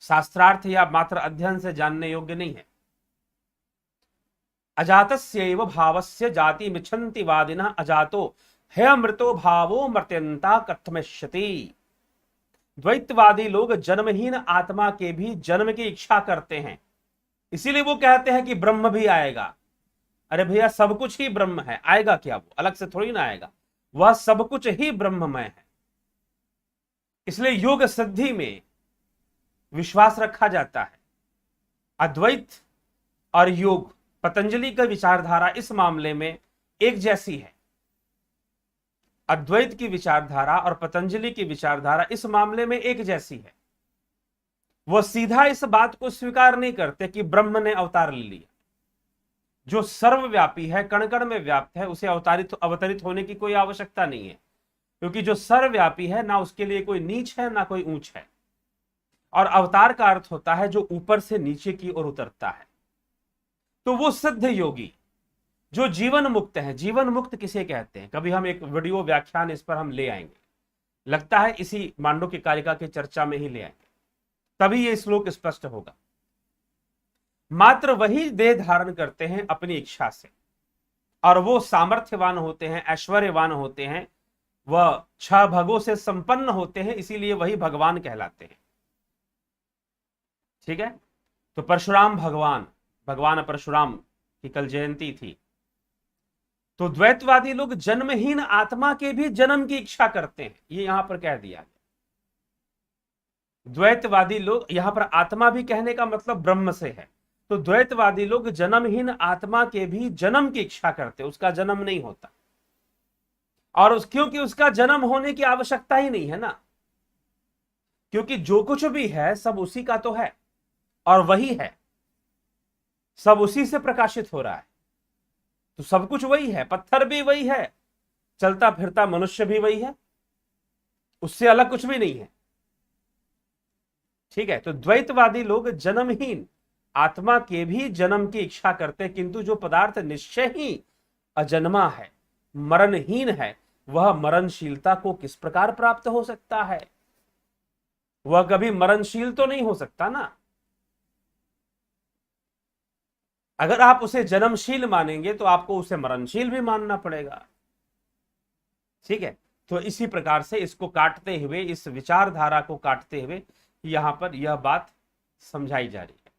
Speaker 1: शास्त्रार्थ या मात्र अध्ययन से जानने योग्य नहीं है। अजातस्यैव भावस्य जाति मिच्छन्ति वादिनः अजातो है अमृतो भावो मर्त्यन्ता कथमिष्यति। द्वैतवादी लोग जन्महीन आत्मा के भी जन्म की इच्छा करते हैं, इसीलिए वो कहते हैं कि ब्रह्म भी आएगा। अरे भैया, सब कुछ ही ब्रह्म है, आएगा क्या, वो अलग से थोड़ी ना आएगा, वह सब कुछ ही ब्रह्ममय है। इसलिए योग सिद्धि में विश्वास रखा जाता है। अद्वैत और योग, पतंजलि का विचारधारा इस मामले में एक जैसी है। अद्वैत की विचारधारा और पतंजलि की विचारधारा इस मामले में एक जैसी है। वह सीधा इस बात को स्वीकार नहीं करते कि ब्रह्म ने अवतार ले लिया। जो सर्वव्यापी है, कण कण में व्याप्त है, उसे अवतरित होने की कोई आवश्यकता नहीं है, क्योंकि जो सर्वव्यापी है ना उसके लिए कोई नीच है ना कोई ऊंच है। और अवतार का अर्थ होता है जो ऊपर से नीचे की ओर उतरता है। तो वो सिद्ध योगी जो जीवन मुक्त है, जीवन मुक्त किसे कहते हैं, कभी हम एक वीडियो व्याख्यान इस पर हम ले आएंगे, लगता है इसी मांडू की कारिका की चर्चा में ही ले आएंगे, तभी ये श्लोक स्पष्ट होगा। मात्र वही देह धारण करते हैं अपनी इच्छा से, और वो सामर्थ्यवान होते हैं, ऐश्वर्यवान होते हैं, वह 6 भगों से संपन्न होते हैं, इसीलिए वही भगवान कहलाते हैं। ठीक है, तो परशुराम भगवान, भगवान परशुराम की कल जयंती थी। तो द्वैतवादी लोग जन्महीन आत्मा के भी जन्म की इच्छा करते हैं, ये यहां पर कह दिया गया। द्वैतवादी लोग, यहां पर आत्मा भी कहने का मतलब ब्रह्म से है, तो द्वैतवादी लोग जन्महीन आत्मा के भी जन्म की इच्छा करते, उसका जन्म नहीं होता, और क्योंकि उसका जन्म होने की आवश्यकता ही नहीं है ना, क्योंकि जो कुछ भी है सब उसी का तो है, और वही है, सब उसी से प्रकाशित हो रहा है, तो सब कुछ वही है, पत्थर भी वही है, चलता फिरता मनुष्य भी वही है, उससे अलग कुछ भी नहीं है। ठीक है, तो द्वैतवादी लोग जन्महीन आत्मा के भी जन्म की इच्छा करते, किंतु जो पदार्थ निश्चय ही अजन्मा है, मरणहीन है, वह मरणशीलता को किस प्रकार प्राप्त हो सकता है? वह कभी मरणशील तो नहीं हो सकता ना। अगर आप उसे जन्मशील मानेंगे तो आपको उसे मरणशील भी मानना पड़ेगा। ठीक है, तो इसी प्रकार से इसको काटते हुए, इस विचारधारा को काटते हुए यहां पर यह बात समझाई जा रही है।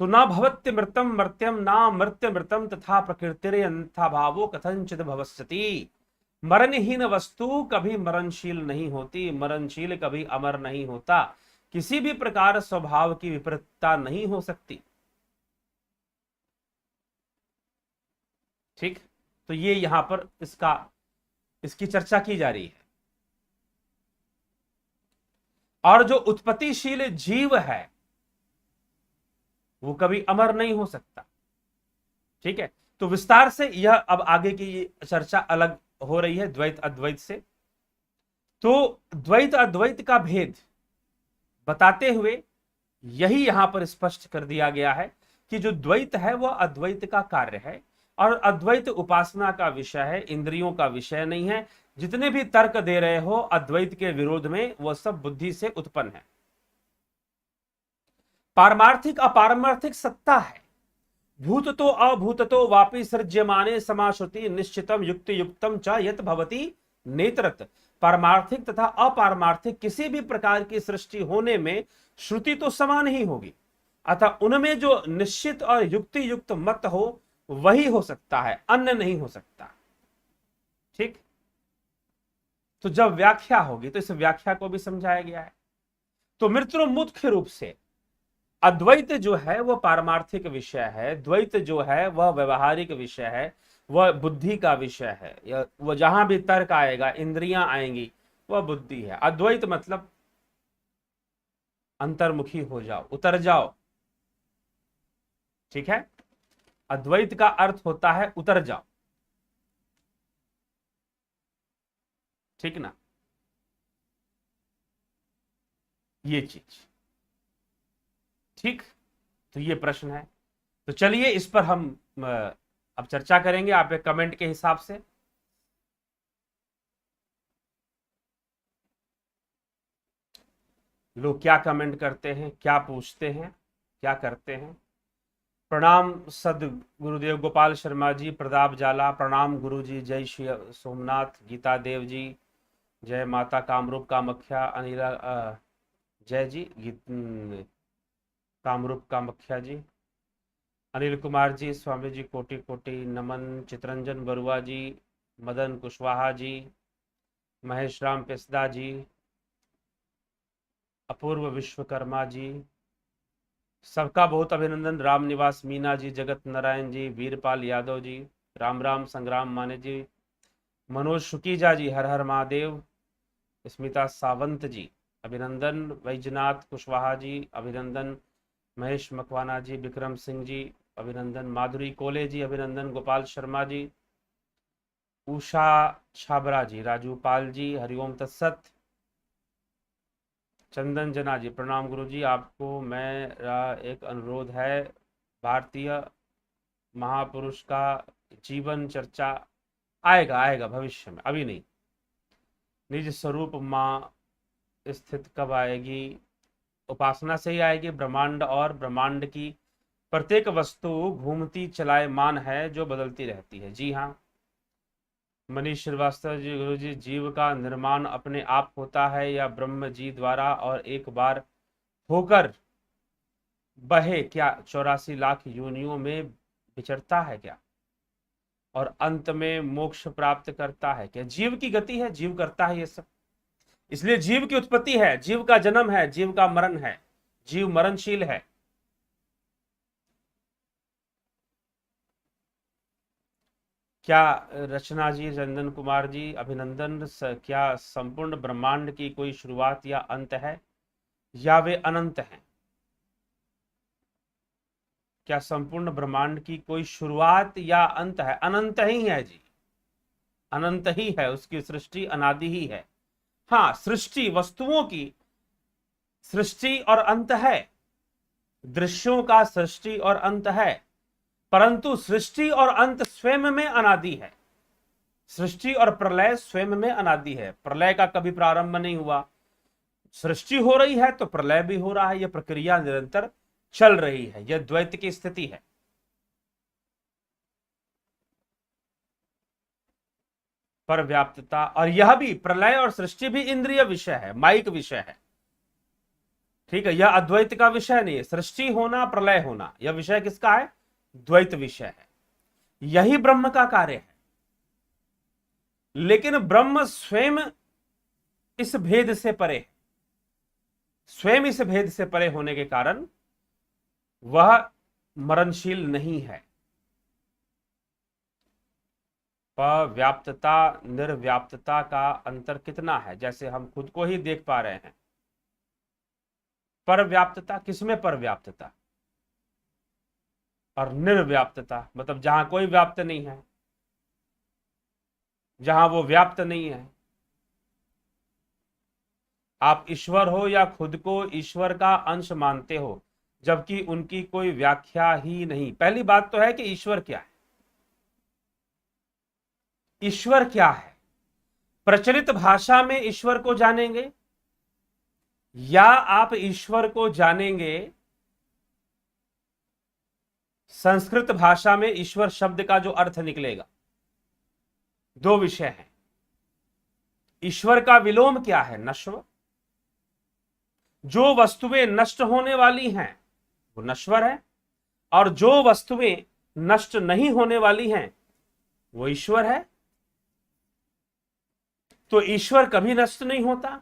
Speaker 1: तो ना भवत्य मृतम मर्त्यम ना मृत्य मृतम तथा प्रकृतिरे अन्यथा भावो कथंचित भवस्यति। मरणहीन वस्तु कभी मरणशील नहीं होती, मरणशील कभी अमर नहीं होता, किसी भी प्रकार स्वभाव की विपरीतता नहीं हो सकती। ठीक, तो ये यहां पर इसकी चर्चा की जा रही है। और जो उत्पत्तिशील जीव है वो कभी अमर नहीं हो सकता। ठीक है, तो विस्तार से यह अब आगे की चर्चा अलग हो रही है द्वैत अद्वैत से। तो द्वैत अद्वैत का भेद बताते हुए यही यहां पर स्पष्ट कर दिया गया है कि जो द्वैत है वह अद्वैत का कार्य है, और अद्वैत उपासना का विषय है, इंद्रियों का विषय नहीं है। जितने भी तर्क दे रहे हो अद्वैत के विरोध में, वह सब बुद्धि से उत्पन्न है। पारमार्थिक अपारमार्थिक सत्ता है, भूत तो अभूत तो वापि सृज्यमाने समाश्रुति निश्चितम युक्ति युक्तम च यत भवति नेत्रत। पारमार्थिक तथा अपारमार्थिक किसी भी प्रकार की सृष्टि होने में श्रुति तो समान ही होगी, अतः उनमें जो निश्चित और युक्ति युक्त मत हो वही हो सकता है, अन्य नहीं हो सकता। ठीक, तो जब व्याख्या होगी तो इस व्याख्या को भी समझाया गया है। तो मित्रों, मुख्य रूप से अद्वैत जो है वह पारमार्थिक विषय है, द्वैत जो है वह व्यवहारिक विषय है, वह बुद्धि का विषय है। वह जहां भी तर्क आएगा, इंद्रियां आएंगी, वह बुद्धि है। अद्वैत मतलब अंतर्मुखी हो जाओ, उतर जाओ। ठीक है, अद्वैत का अर्थ होता है उतर जाओ। ठीक ना, ये चीज। ठीक, तो ये प्रश्न है, तो चलिए इस पर हम अब चर्चा करेंगे आप एक कमेंट के हिसाब से। लोग क्या कमेंट करते हैं, क्या पूछते हैं, क्या करते हैं। प्रणाम सद गुरुदेव गोपाल शर्मा जी, प्रताप जाला, प्रणाम गुरु जी, जय श्री सोमनाथ, गीता देव जी, जय माता कामरूप कामख्या, अनिला जय जी, कामरूप कामख्या जी, अनिल कुमार जी, स्वामी जी कोटि कोटि नमन, चितरंजन बरुआ जी, मदन कुशवाहा जी, महेश राम पेसदा जी, अपूर्व विश्वकर्मा जी, सबका बहुत अभिनंदन। राम निवास मीना जी, जगत नारायण जी, वीरपाल यादव जी, राम राम संग्राम माने जी, मनोज शुकीजा जी, हर हर महादेव, स्मिता सावंत जी अभिनंदन, वैजनाथ कुशवाहा जी अभिनंदन, महेश मकवाना जी, विक्रम सिंह जी अभिनंदन, माधुरी कोले जी अभिनंदन, गोपाल शर्मा जी, उषा छाबरा जी, राजू पाल जी, हरिओम तत्सत, चंदन जना जी, प्रणाम गुरु जी, आपको मेरा एक अनुरोध है, भारतीय महापुरुष का जीवन चर्चा आएगा, आएगा भविष्य में, अभी नहीं। निज स्वरूप माँ स्थित कब आएगी? उपासना से ही आएगी। ब्रह्मांड और ब्रह्मांड की प्रत्येक वस्तु घूमती चलायमान है जो बदलती रहती है। जी हाँ। मनीष श्रीवास्तव जी, गुरु जी, जीव का निर्माण अपने आप होता है या ब्रह्म जी द्वारा, और एक बार होकर बहे क्या 84 लाख योनियों में विचरता है क्या, और अंत में मोक्ष प्राप्त करता है क्या? जीव की गति है, जीव करता है ये सब। इसलिए जीव की उत्पत्ति है, जीव का जन्म है, जीव का मरण है, जीव मरणशील है। क्या रचना जी, चंदन कुमार जी अभिनंदन, क्या संपूर्ण ब्रह्मांड की कोई शुरुआत या अंत है, या वे अनंत हैं? क्या संपूर्ण ब्रह्मांड की कोई शुरुआत या अंत है? अनंत ही है जी, अनंत ही है, उसकी सृष्टि अनादि ही है। हाँ, सृष्टि, वस्तुओं की सृष्टि और अंत है, दृश्यों का सृष्टि और अंत है, परंतु सृष्टि और अंत स्वयं में अनादि है। सृष्टि और प्रलय स्वयं में अनादि है। प्रलय का कभी प्रारंभ नहीं हुआ, सृष्टि हो रही है तो प्रलय भी हो रहा है, यह प्रक्रिया निरंतर चल रही है, यह द्वैत की स्थिति है। पर व्याप्तता, और यह भी प्रलय और सृष्टि भी इंद्रिय विषय है, माइक विषय है, ठीक है। यह अद्वैत का विषय नहीं है। सृष्टि होना, प्रलय होना, यह विषय किसका है? द्वैत विषय है। यही ब्रह्म का कार्य है। लेकिन ब्रह्म स्वयं इस भेद से परे है, स्वयं इस भेद से परे होने के कारण वह मरणशील नहीं है। व्याप्तता निर्व्याप्तता का अंतर कितना है? जैसे हम खुद को ही देख पा रहे हैं। पर व्याप्तता, किसमें पर व्याप्तता? और निर्व्याप्तता मतलब जहां कोई व्याप्त नहीं है, जहां वो व्याप्त नहीं है। आप ईश्वर हो या खुद को ईश्वर का अंश मानते हो, जबकि उनकी कोई व्याख्या ही नहीं। पहली बात तो है कि ईश्वर क्या है। ईश्वर क्या है? प्रचलित भाषा में ईश्वर को जानेंगे, या आप ईश्वर को जानेंगे संस्कृत भाषा में ईश्वर शब्द का जो अर्थ निकलेगा। दो विषय हैं। ईश्वर का विलोम क्या है? नश्वर। जो वस्तुएं नष्ट होने वाली हैं वो नश्वर है, और जो वस्तुएं नष्ट नहीं होने वाली हैं वो ईश्वर है। तो ईश्वर कभी नष्ट नहीं होता।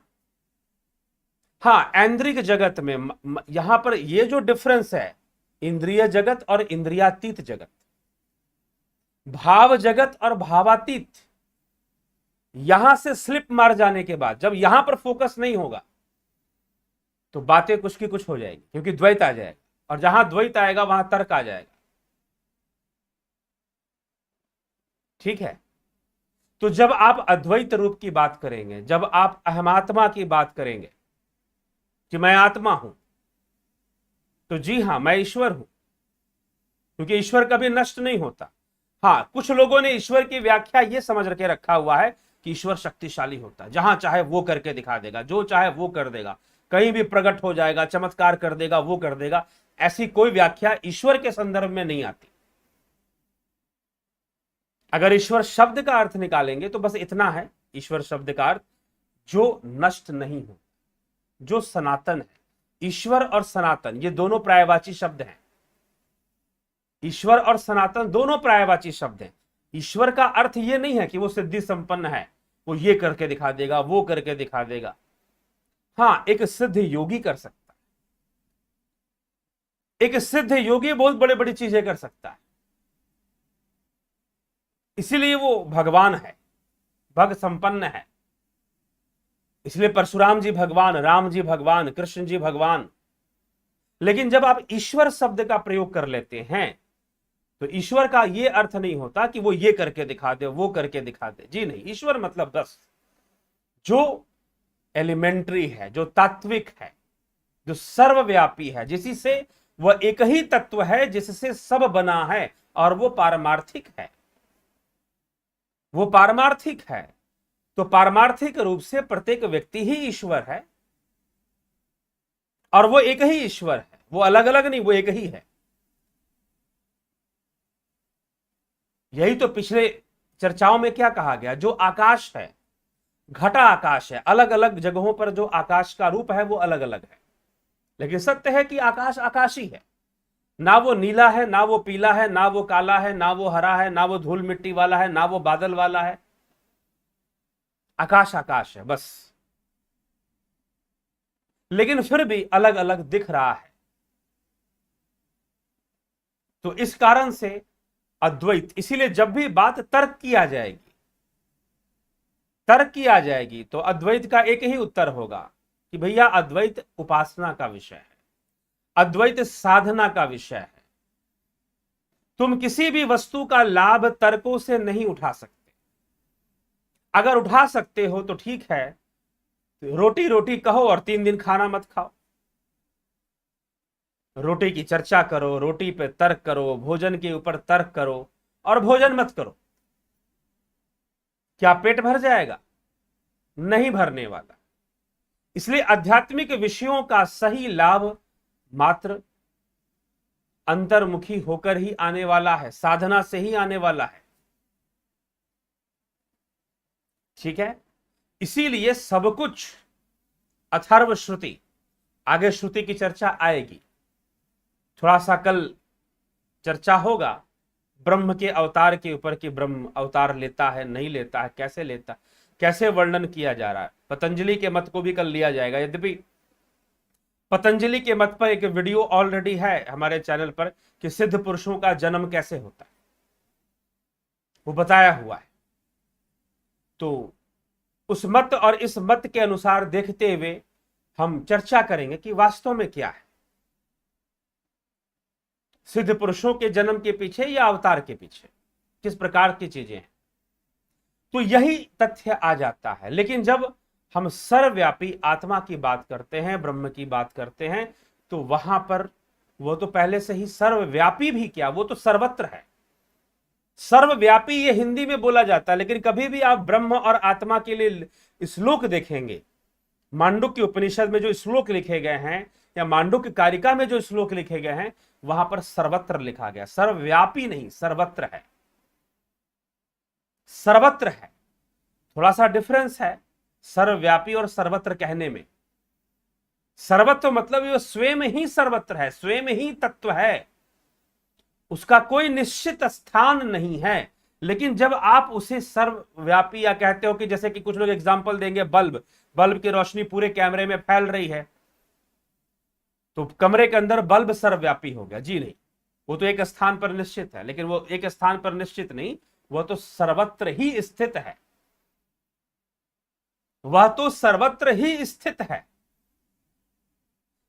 Speaker 1: हाँ, ऐन्द्रिक जगत में यहां पर ये जो डिफरेंस है, इंद्रिय जगत और इंद्रियातीत जगत, भाव जगत और भावातीत, यहां से स्लिप मार जाने के बाद जब यहां पर फोकस नहीं होगा तो बातें कुछ की कुछ हो जाएगी, क्योंकि द्वैत आ जाएगा, और जहां द्वैत आएगा वहां तर्क आ जाएगा। ठीक है। तो जब आप अद्वैत रूप की बात करेंगे, जब आप अहमात्मा की बात करेंगे कि मैं आत्मा हूं, तो जी हां, मैं ईश्वर हूं, क्योंकि ईश्वर कभी नष्ट नहीं होता। हाँ, कुछ लोगों ने ईश्वर की व्याख्या यह समझ के रखा हुआ है कि ईश्वर शक्तिशाली होता है, जहां चाहे वो करके दिखा देगा, जो चाहे वो कर देगा, कहीं भी प्रकट हो जाएगा, चमत्कार कर देगा, वो कर देगा। ऐसी कोई व्याख्या ईश्वर के संदर्भ में नहीं आती। अगर ईश्वर शब्द का अर्थ निकालेंगे तो बस इतना है, ईश्वर शब्द का अर्थ जो नष्ट नहीं हो, जो सनातन है। ईश्वर और सनातन ये दोनों पर्यायवाची शब्द हैं। ईश्वर और सनातन दोनों पर्यायवाची शब्द हैं। ईश्वर का अर्थ ये नहीं है कि वो सिद्धि संपन्न है, वो ये करके दिखा देगा, वो करके दिखा देगा। हाँ, एक सिद्ध योगी कर सकता है, एक सिद्ध योगी बहुत बड़ी बड़ी चीजें कर सकता है, इसीलिए वो भगवान है, भग संपन्न है। इसलिए परशुराम जी भगवान, राम जी भगवान, कृष्ण जी भगवान। लेकिन जब आप ईश्वर शब्द का प्रयोग कर लेते हैं तो ईश्वर का यह अर्थ नहीं होता कि वो ये करके दिखा दे, वो करके दिखा दे। जी नहीं, ईश्वर मतलब बस जो एलिमेंट्री है, जो तात्विक है, जो सर्वव्यापी है, जिसी से वह एक ही तत्व है जिससे सब बना है, और वो पारमार्थिक है। वो पारमार्थिक है, तो पारमार्थिक रूप से प्रत्येक व्यक्ति ही ईश्वर है, और वो एक ही ईश्वर है, वो अलग अलग नहीं, वो एक ही है। यही तो पिछले चर्चाओं में क्या कहा गया, जो आकाश है, घटा आकाश है, अलग अलग जगहों पर जो आकाश का रूप है वो अलग अलग है, लेकिन सत्य है कि आकाश आकाश ही है। ना वो नीला है, ना वो पीला है, ना वो काला है, ना वो हरा है, ना वो धूल मिट्टी वाला है, ना वो बादल वाला है। आकाश आकाश है बस, लेकिन फिर भी अलग अलग दिख रहा है। तो इस कारण से अद्वैत, इसीलिए जब भी बात तर्क किया जाएगी, तर्क किया जाएगी, तो अद्वैत का एक ही उत्तर होगा कि भैया अद्वैत उपासना का विषय है, अद्वैत साधना का विषय है। तुम किसी भी वस्तु का लाभ तर्कों से नहीं उठा सकते। अगर उठा सकते हो तो ठीक है, रोटी रोटी कहो और 3 दिन खाना मत खाओ। रोटी की चर्चा करो, रोटी पे तर्क करो, भोजन के ऊपर तर्क करो, और भोजन मत करो। क्या पेट भर जाएगा? नहीं भरने वाला। इसलिए आध्यात्मिक विषयों का सही लाभ मात्र अंतर्मुखी होकर ही आने वाला है, साधना से ही आने वाला है। ठीक है, इसीलिए सब कुछ अथर्व श्रुति, आगे श्रुति की चर्चा आएगी, थोड़ा सा कल चर्चा होगा ब्रह्म के अवतार के ऊपर कि ब्रह्म अवतार लेता है, नहीं लेता है, कैसे लेता, कैसे वर्णन किया जा रहा है। पतंजलि के मत को भी कल लिया जाएगा, यद्यपि पतंजलि के मत पर एक वीडियो ऑलरेडी है हमारे चैनल पर कि सिद्ध पुरुषों का जन्म कैसे होता है, वो बताया हुआ है। तो उस मत और इस मत के अनुसार देखते हुए हम चर्चा करेंगे कि वास्तव में क्या है, सिद्ध पुरुषों के जन्म के पीछे या अवतार के पीछे किस प्रकार की चीजें हैं। तो यही तथ्य आ जाता है। लेकिन जब हम सर्वव्यापी आत्मा की बात करते हैं, ब्रह्म की बात करते हैं, तो वहां पर वो तो पहले से ही सर्वव्यापी भी क्या, वो तो सर्वत्र है। सर्वव्यापी ये हिंदी में बोला जाता है, लेकिन कभी भी आप ब्रह्म और आत्मा के लिए श्लोक देखेंगे, मांडुक्य उपनिषद में जो श्लोक लिखे गए हैं या मांडुक्य कारिका में जो श्लोक लिखे गए हैं, वहां पर सर्वत्र लिखा गया, सर्वव्यापी नहीं, सर्वत्र है, सर्वत्र है। थोड़ा सा डिफरेंस है सर्वव्यापी और सर्वत्र कहने में। सर्वत्र मतलब ये स्वयं ही सर्वत्र है, स्वयं ही तत्व है, उसका कोई निश्चित स्थान नहीं है। लेकिन जब आप उसे सर्वव्यापी या कहते हो कि जैसे कि कुछ लोग एग्जांपल देंगे, बल्ब, बल्ब की रोशनी पूरे कैमरे में फैल रही है, तो कमरे के अंदर बल्ब सर्वव्यापी हो गया। जी नहीं, वो तो एक स्थान पर निश्चित है, लेकिन वो एक स्थान पर निश्चित नहीं, वह तो सर्वत्र ही स्थित है, वह तो सर्वत्र ही स्थित है।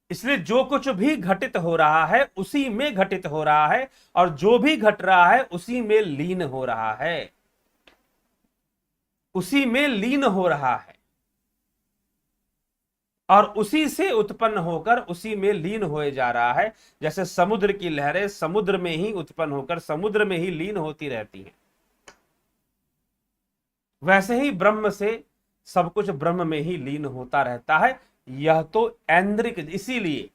Speaker 1: इसलिए जो कुछ भी घटित हो रहा है उसी में घटित हो रहा है, और जो भी घट रहा है उसी में लीन हो रहा है, उसी में लीन हो रहा है, और उसी से उत्पन्न होकर उसी में लीन होए जा रहा है। जैसे समुद्र की लहरें समुद्र में ही उत्पन्न होकर समुद्र में ही लीन होती रहती हैं, वैसे ही ब्रह्म से सब कुछ ब्रह्म में ही लीन होता रहता है। यह तो ऐन्द्रिक, इसीलिए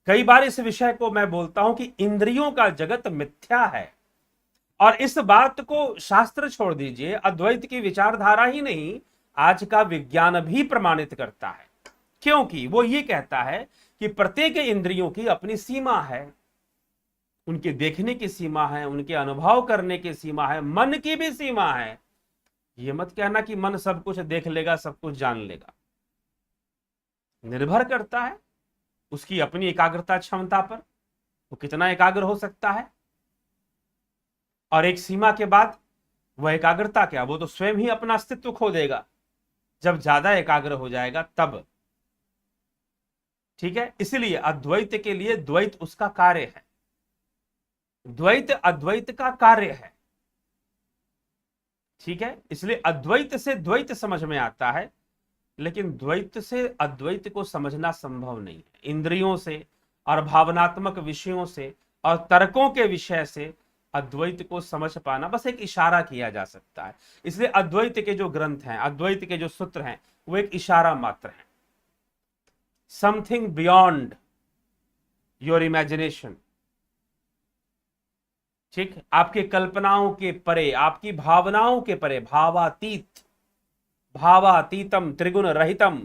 Speaker 1: कई बार इस विषय को मैं बोलता हूं कि इंद्रियों का जगत मिथ्या है, और इस बात को शास्त्र छोड़ दीजिए, अद्वैत की विचारधारा ही नहीं, आज का विज्ञान भी प्रमाणित करता है। क्योंकि वो ये कहता है कि प्रत्येक इंद्रियों की अपनी सीमा है, उनके देखने की सीमा है, उनके अनुभव करने की सीमा है, मन की भी सीमा है। ये मत कहना कि मन सब कुछ देख लेगा, सब कुछ जान लेगा। निर्भर करता है उसकी अपनी एकाग्रता क्षमता पर, वो कितना एकाग्र हो सकता है, और एक सीमा के बाद वह एकाग्रता क्या, वो तो स्वयं ही अपना अस्तित्व खो देगा जब ज्यादा एकाग्र हो जाएगा तब। ठीक है, इसलिए अद्वैत के लिए द्वैत उसका कार्य है, द्वैत अद्वैत का कार्य है। ठीक है, इसलिए अद्वैत से द्वैत समझ में आता है, लेकिन द्वैत से अद्वैत को समझना संभव नहीं है। इंद्रियों से और भावनात्मक विषयों से और तर्कों के विषय से अद्वैत को समझ पाना बस एक इशारा किया जा सकता है। इसलिए अद्वैत के जो ग्रंथ हैं, अद्वैत के जो सूत्र हैं, वो एक इशारा मात्र है, समथिंग बियॉन्ड योर इमेजिनेशन। ठीक, आपके कल्पनाओं के परे, आपकी भावनाओं के परे, भावातीत, भावातीतम त्रिगुण रहितम,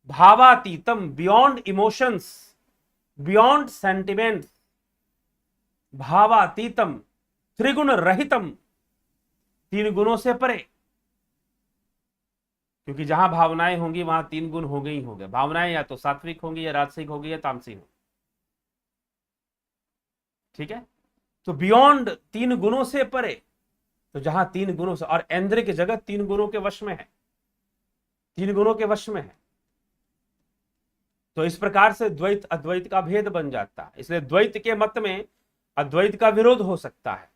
Speaker 1: भावातीतम, बियॉन्ड इमोशंस, बियॉन्ड सेंटिमेंट्स, भावातीतम त्रिगुण रहितम, तीन गुणों से परे। क्योंकि जहां भावनाएं होंगी वहां तीन गुण होंगे ही होंगे। भावनाएं या तो सात्विक होंगी, या राजसिक होगी, या तामसिक होगी। ठीक है, तो बियॉन्ड, तीन गुणों से परे। तो जहां तीन गुणों से, और ऐन्द्रिक जगत तीन गुणों के वश में है, तीन गुणों के वश में है। तो इस प्रकार से द्वैत अद्वैत का भेद बन जाता है। इसलिए द्वैत के मत में अद्वैत का विरोध हो सकता है,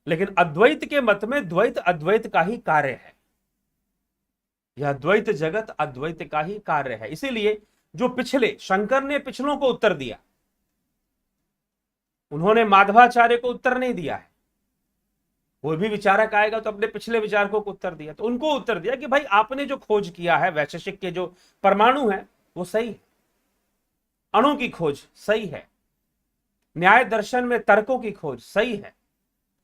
Speaker 1: लेकिन अद्वैत के मत में द्वैत अद्वैत का ही कार्य है। यह द्वैत जगत अद्वैत का ही कार्य है। इसीलिए जो पिछले, शंकर ने पिछलों को उत्तर दिया, उन्होंने माधवाचार्य को उत्तर नहीं दिया है। कोई भी विचारक आएगा तो अपने पिछले विचारकों को उत्तर दिया, तो उनको उत्तर दिया कि भाई आपने जो खोज किया है, वैशेषिक के जो परमाणु है वो सही है, अणु की खोज सही है, न्याय दर्शन में तर्कों की खोज सही है,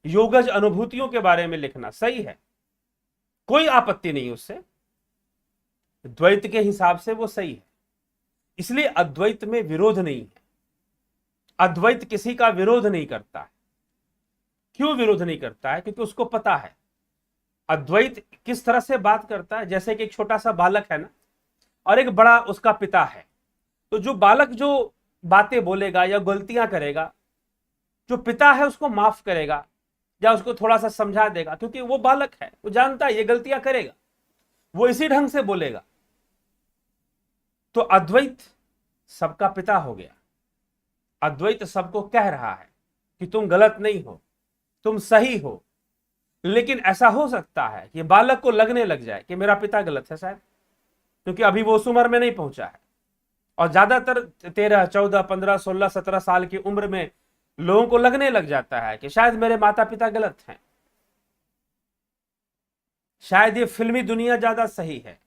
Speaker 1: योगज अनुभूतियों के बारे में लिखना सही है, कोई आपत्ति नहीं उससे, द्वैत के हिसाब से वो सही है। इसलिए अद्वैत में विरोध नहीं है, अद्वैत किसी का विरोध नहीं करता है। क्यों विरोध नहीं करता है? क्योंकि उसको पता है अद्वैत किस तरह से बात करता है। जैसे कि एक छोटा सा बालक है ना, और एक बड़ा उसका पिता है, तो जो बालक जो बातें बोलेगा या गलतियां करेगा, जो पिता है उसको माफ करेगा या उसको थोड़ा सा समझा देगा, क्योंकि वो बालक है, वो जानता है ये गलतियां करेगा, वो इसी ढंग से बोलेगा। तो अद्वैत सबका पिता हो गया, अद्वैत सबको कह रहा है कि तुम गलत नहीं हो, तुम सही हो। लेकिन ऐसा हो सकता है कि बालक को लगने लग जाए कि मेरा पिता गलत है शायद, क्योंकि अभी वो उस उम्र में नहीं पहुंचा है। और ज्यादातर 13, 14, 15, 16, 17 साल की उम्र में लोगों को लगने लग जाता है कि शायद मेरे माता पिता गलत हैं, शायद ये फिल्मी दुनिया ज्यादा सही है।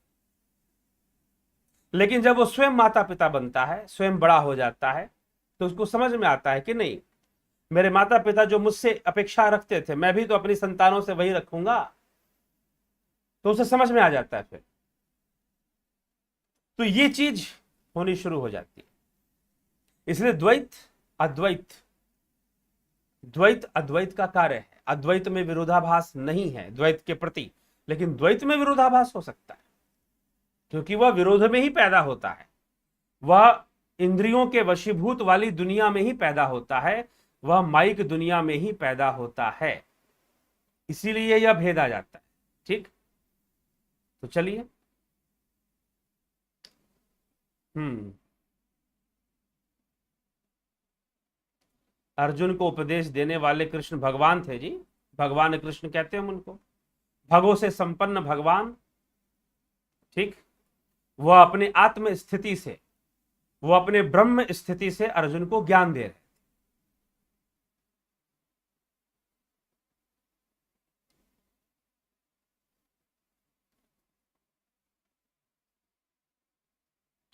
Speaker 1: लेकिन जब वो स्वयं माता पिता बनता है, स्वयं बड़ा हो जाता है, तो उसको समझ में आता है कि नहीं, मेरे माता पिता जो मुझसे अपेक्षा रखते थे, मैं भी तो अपनी संतानों से वही रखूंगा। तो उसे समझ में आ जाता है फिर। तो ये चीज होनी शुरू हो जाती है। इसलिए द्वैत अद्वैत, द्वैत अद्वैत का कार्य है। अद्वैत में विरोधाभास नहीं है द्वैत के प्रति, लेकिन द्वैत में विरोधाभास हो सकता है, क्योंकि वह विरोध में ही पैदा होता है। वह इंद्रियों के वशीभूत वाली दुनिया में ही पैदा होता है, वह माइक दुनिया में ही पैदा होता है। इसीलिए यह भेद आ जाता है। ठीक, तो चलिए। अर्जुन को उपदेश देने वाले कृष्ण भगवान थे जी, भगवान कृष्ण कहते हैं उनको, भगों से संपन्न भगवान। ठीक, वह अपने आत्म स्थिति से, वो अपने ब्रह्म स्थिति से अर्जुन को ज्ञान दे रहे।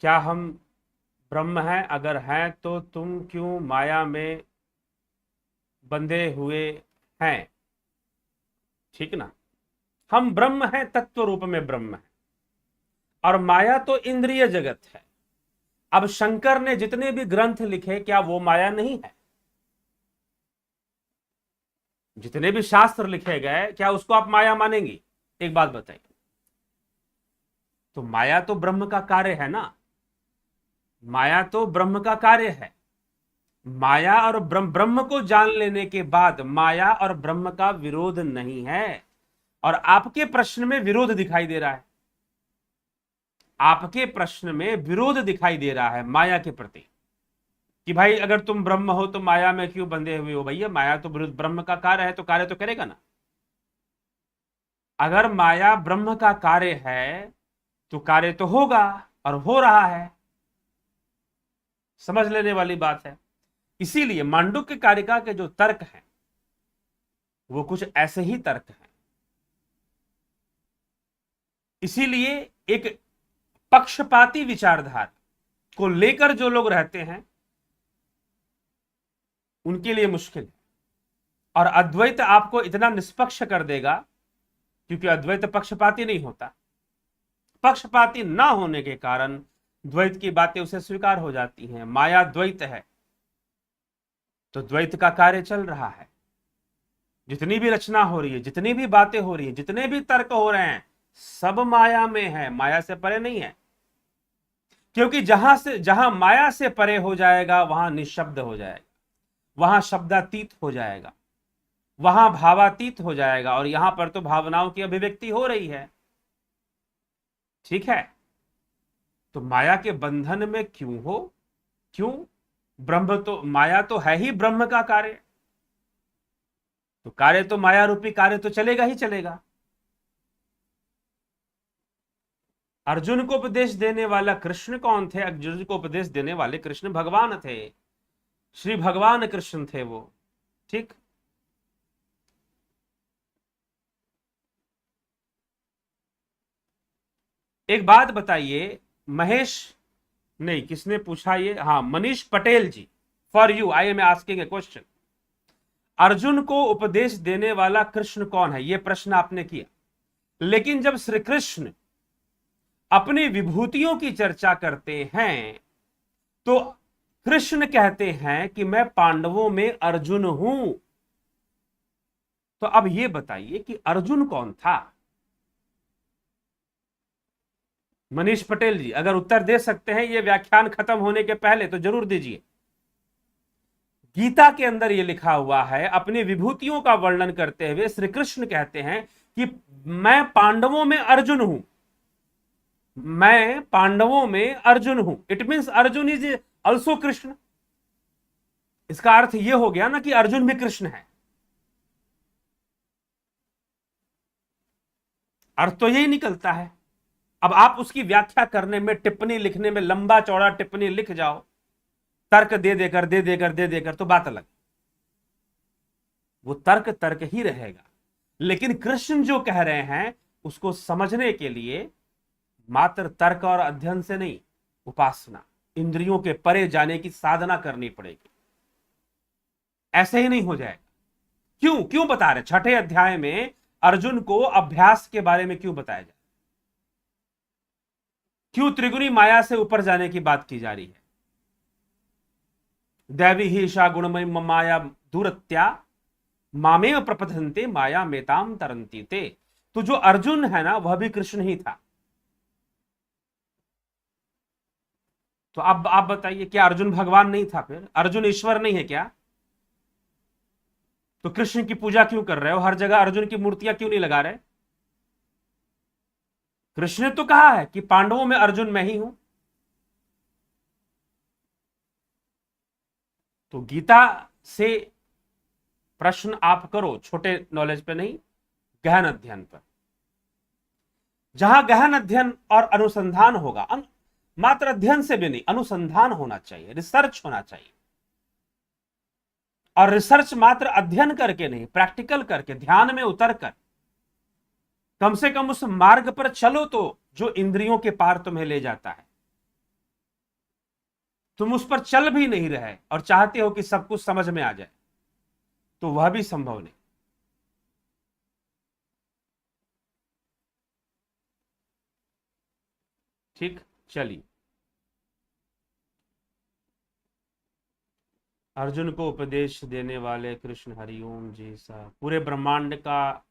Speaker 1: क्या हम ब्रह्म हैं? अगर हैं तो तुम क्यों माया में बंधे हुए हैं? ठीक ना, हम ब्रह्म हैं, तत्व रूप में ब्रह्म है, और माया तो इंद्रिय जगत है। अब शंकर ने जितने भी ग्रंथ लिखे, क्या वो माया नहीं है? जितने भी शास्त्र लिखे गए, क्या उसको आप माया मानेंगी? एक बात बताइए। तो माया तो ब्रह्म का कार्य है ना, माया तो ब्रह्म का कार्य है। माया और ब्रह्म को जान लेने के बाद माया और ब्रह्म का विरोध नहीं है। और आपके प्रश्न में विरोध दिखाई दे रहा है, आपके प्रश्न में विरोध दिखाई दे रहा है माया के प्रति, कि भाई अगर तुम ब्रह्म हो तो माया में क्यों बंधे हुए हो? भैया माया तो ब्रह्म का कार्य है, तो कार्य तो करेगा ना। अगर माया ब्रह्म का कार्य है तो कार्य तो होगा, और हो रहा है। समझ लेने वाली बात है। इसीलिए मांडुक्य कारिका के जो तर्क हैं वो कुछ ऐसे ही तर्क हैं। इसीलिए एक पक्षपाती विचारधारा को लेकर जो लोग रहते हैं उनके लिए मुश्किल है। और अद्वैत आपको इतना निष्पक्ष कर देगा, क्योंकि अद्वैत पक्षपाती नहीं होता। पक्षपाती ना होने के कारण द्वैत की बातें उसे स्वीकार हो जाती हैं। माया द्वैत है तो द्वैत का कार्य चल रहा है। जितनी भी रचना हो रही है, जितनी भी बातें हो रही है, जितने भी तर्क हो रहे हैं, सब माया में है, माया से परे नहीं है। क्योंकि जहां माया से परे हो जाएगा वहां निशब्द हो जाएगा, वहां शब्दातीत हो जाएगा, वहां भावातीत हो जाएगा। और यहां पर तो भावनाओं की अभिव्यक्ति हो रही है। ठीक है, तो माया के बंधन में क्यों हो? क्यों? ब्रह्म तो, माया तो है ही ब्रह्म का कार्य, तो कार्य तो माया रूपी कार्य तो चलेगा ही चलेगा। अर्जुन को उपदेश देने वाला कृष्ण कौन थे? अर्जुन को उपदेश देने वाले कृष्ण भगवान थे, श्री भगवान कृष्ण थे वो। ठीक, एक बात बताइए, महेश नहीं, किसने पूछा ये? हाँ, Manish Patel ji, for you I am asking a question. Arjun को उपदेश देने वाला कृष्ण कौन है? यह प्रश्न आपने किया। लेकिन जब श्री कृष्ण अपनी विभूतियों की चर्चा करते हैं तो कृष्ण कहते हैं कि मैं पांडवों में अर्जुन हूं। तो अब यह बताइए कि अर्जुन कौन था? मनीष पटेल जी, अगर उत्तर दे सकते हैं यह व्याख्यान खत्म होने के पहले तो जरूर दीजिए। गीता के अंदर यह लिखा हुआ है, अपनी विभूतियों का वर्णन करते हुए श्री कृष्ण कहते हैं कि मैं पांडवों में अर्जुन हूं, मैं पांडवों में अर्जुन हूं। It means Arjun is also Krishna. इसका अर्थ यह हो गया ना कि अर्जुन भी कृष्ण है। अर्थ तो यही निकलता है। अब आप उसकी व्याख्या करने में, टिप्पणी लिखने में, लंबा चौड़ा टिप्पणी लिख जाओ, तर्क दे देकर तो बात अलग, वो तर्क तर्क ही रहेगा। लेकिन कृष्ण जो कह रहे हैं उसको समझने के लिए मात्र तर्क और अध्ययन से नहीं, उपासना, इंद्रियों के परे जाने की साधना करनी पड़ेगी। ऐसे ही नहीं हो जाएगा। क्यों क्यों बता रहे? छठे अध्याय में अर्जुन को अभ्यास के बारे में क्यों बताया जाए? क्यों त्रिगुणी माया से ऊपर जाने की बात की जा रही है? दैवी ही ईशा गुणमयी माया दूरत्या मामेव प्रपथन्ते माया मेताम तरंती ते। तो जो अर्जुन है ना, वह भी कृष्ण ही था। तो अब आप बताइए, क्या अर्जुन भगवान नहीं था? फिर अर्जुन ईश्वर नहीं है क्या? तो कृष्ण की पूजा क्यों कर रहे हो? हर जगह अर्जुन की मूर्तियां क्यों नहीं लगा रहे? कृष्ण ने तो कहा है कि पांडवों में अर्जुन मैं ही हूं। तो गीता से प्रश्न आप करो, छोटे नॉलेज पे नहीं, गहन अध्ययन पर। जहां गहन अध्ययन और अनुसंधान होगा, मात्र अध्ययन से भी नहीं, अनुसंधान होना चाहिए, रिसर्च होना चाहिए। और रिसर्च मात्र अध्ययन करके नहीं, प्रैक्टिकल करके, ध्यान में उतर कर, कम से कम उस मार्ग पर चलो तो जो इंद्रियों के पार तुम्हें ले जाता है। तुम उस पर चल भी नहीं रहे और चाहते हो कि सब कुछ समझ में आ जाए, तो वह भी संभव नहीं। ठीक, चलिए। अर्जुन को उपदेश देने वाले कृष्ण हरिओम जी सा। पूरे ब्रह्मांड का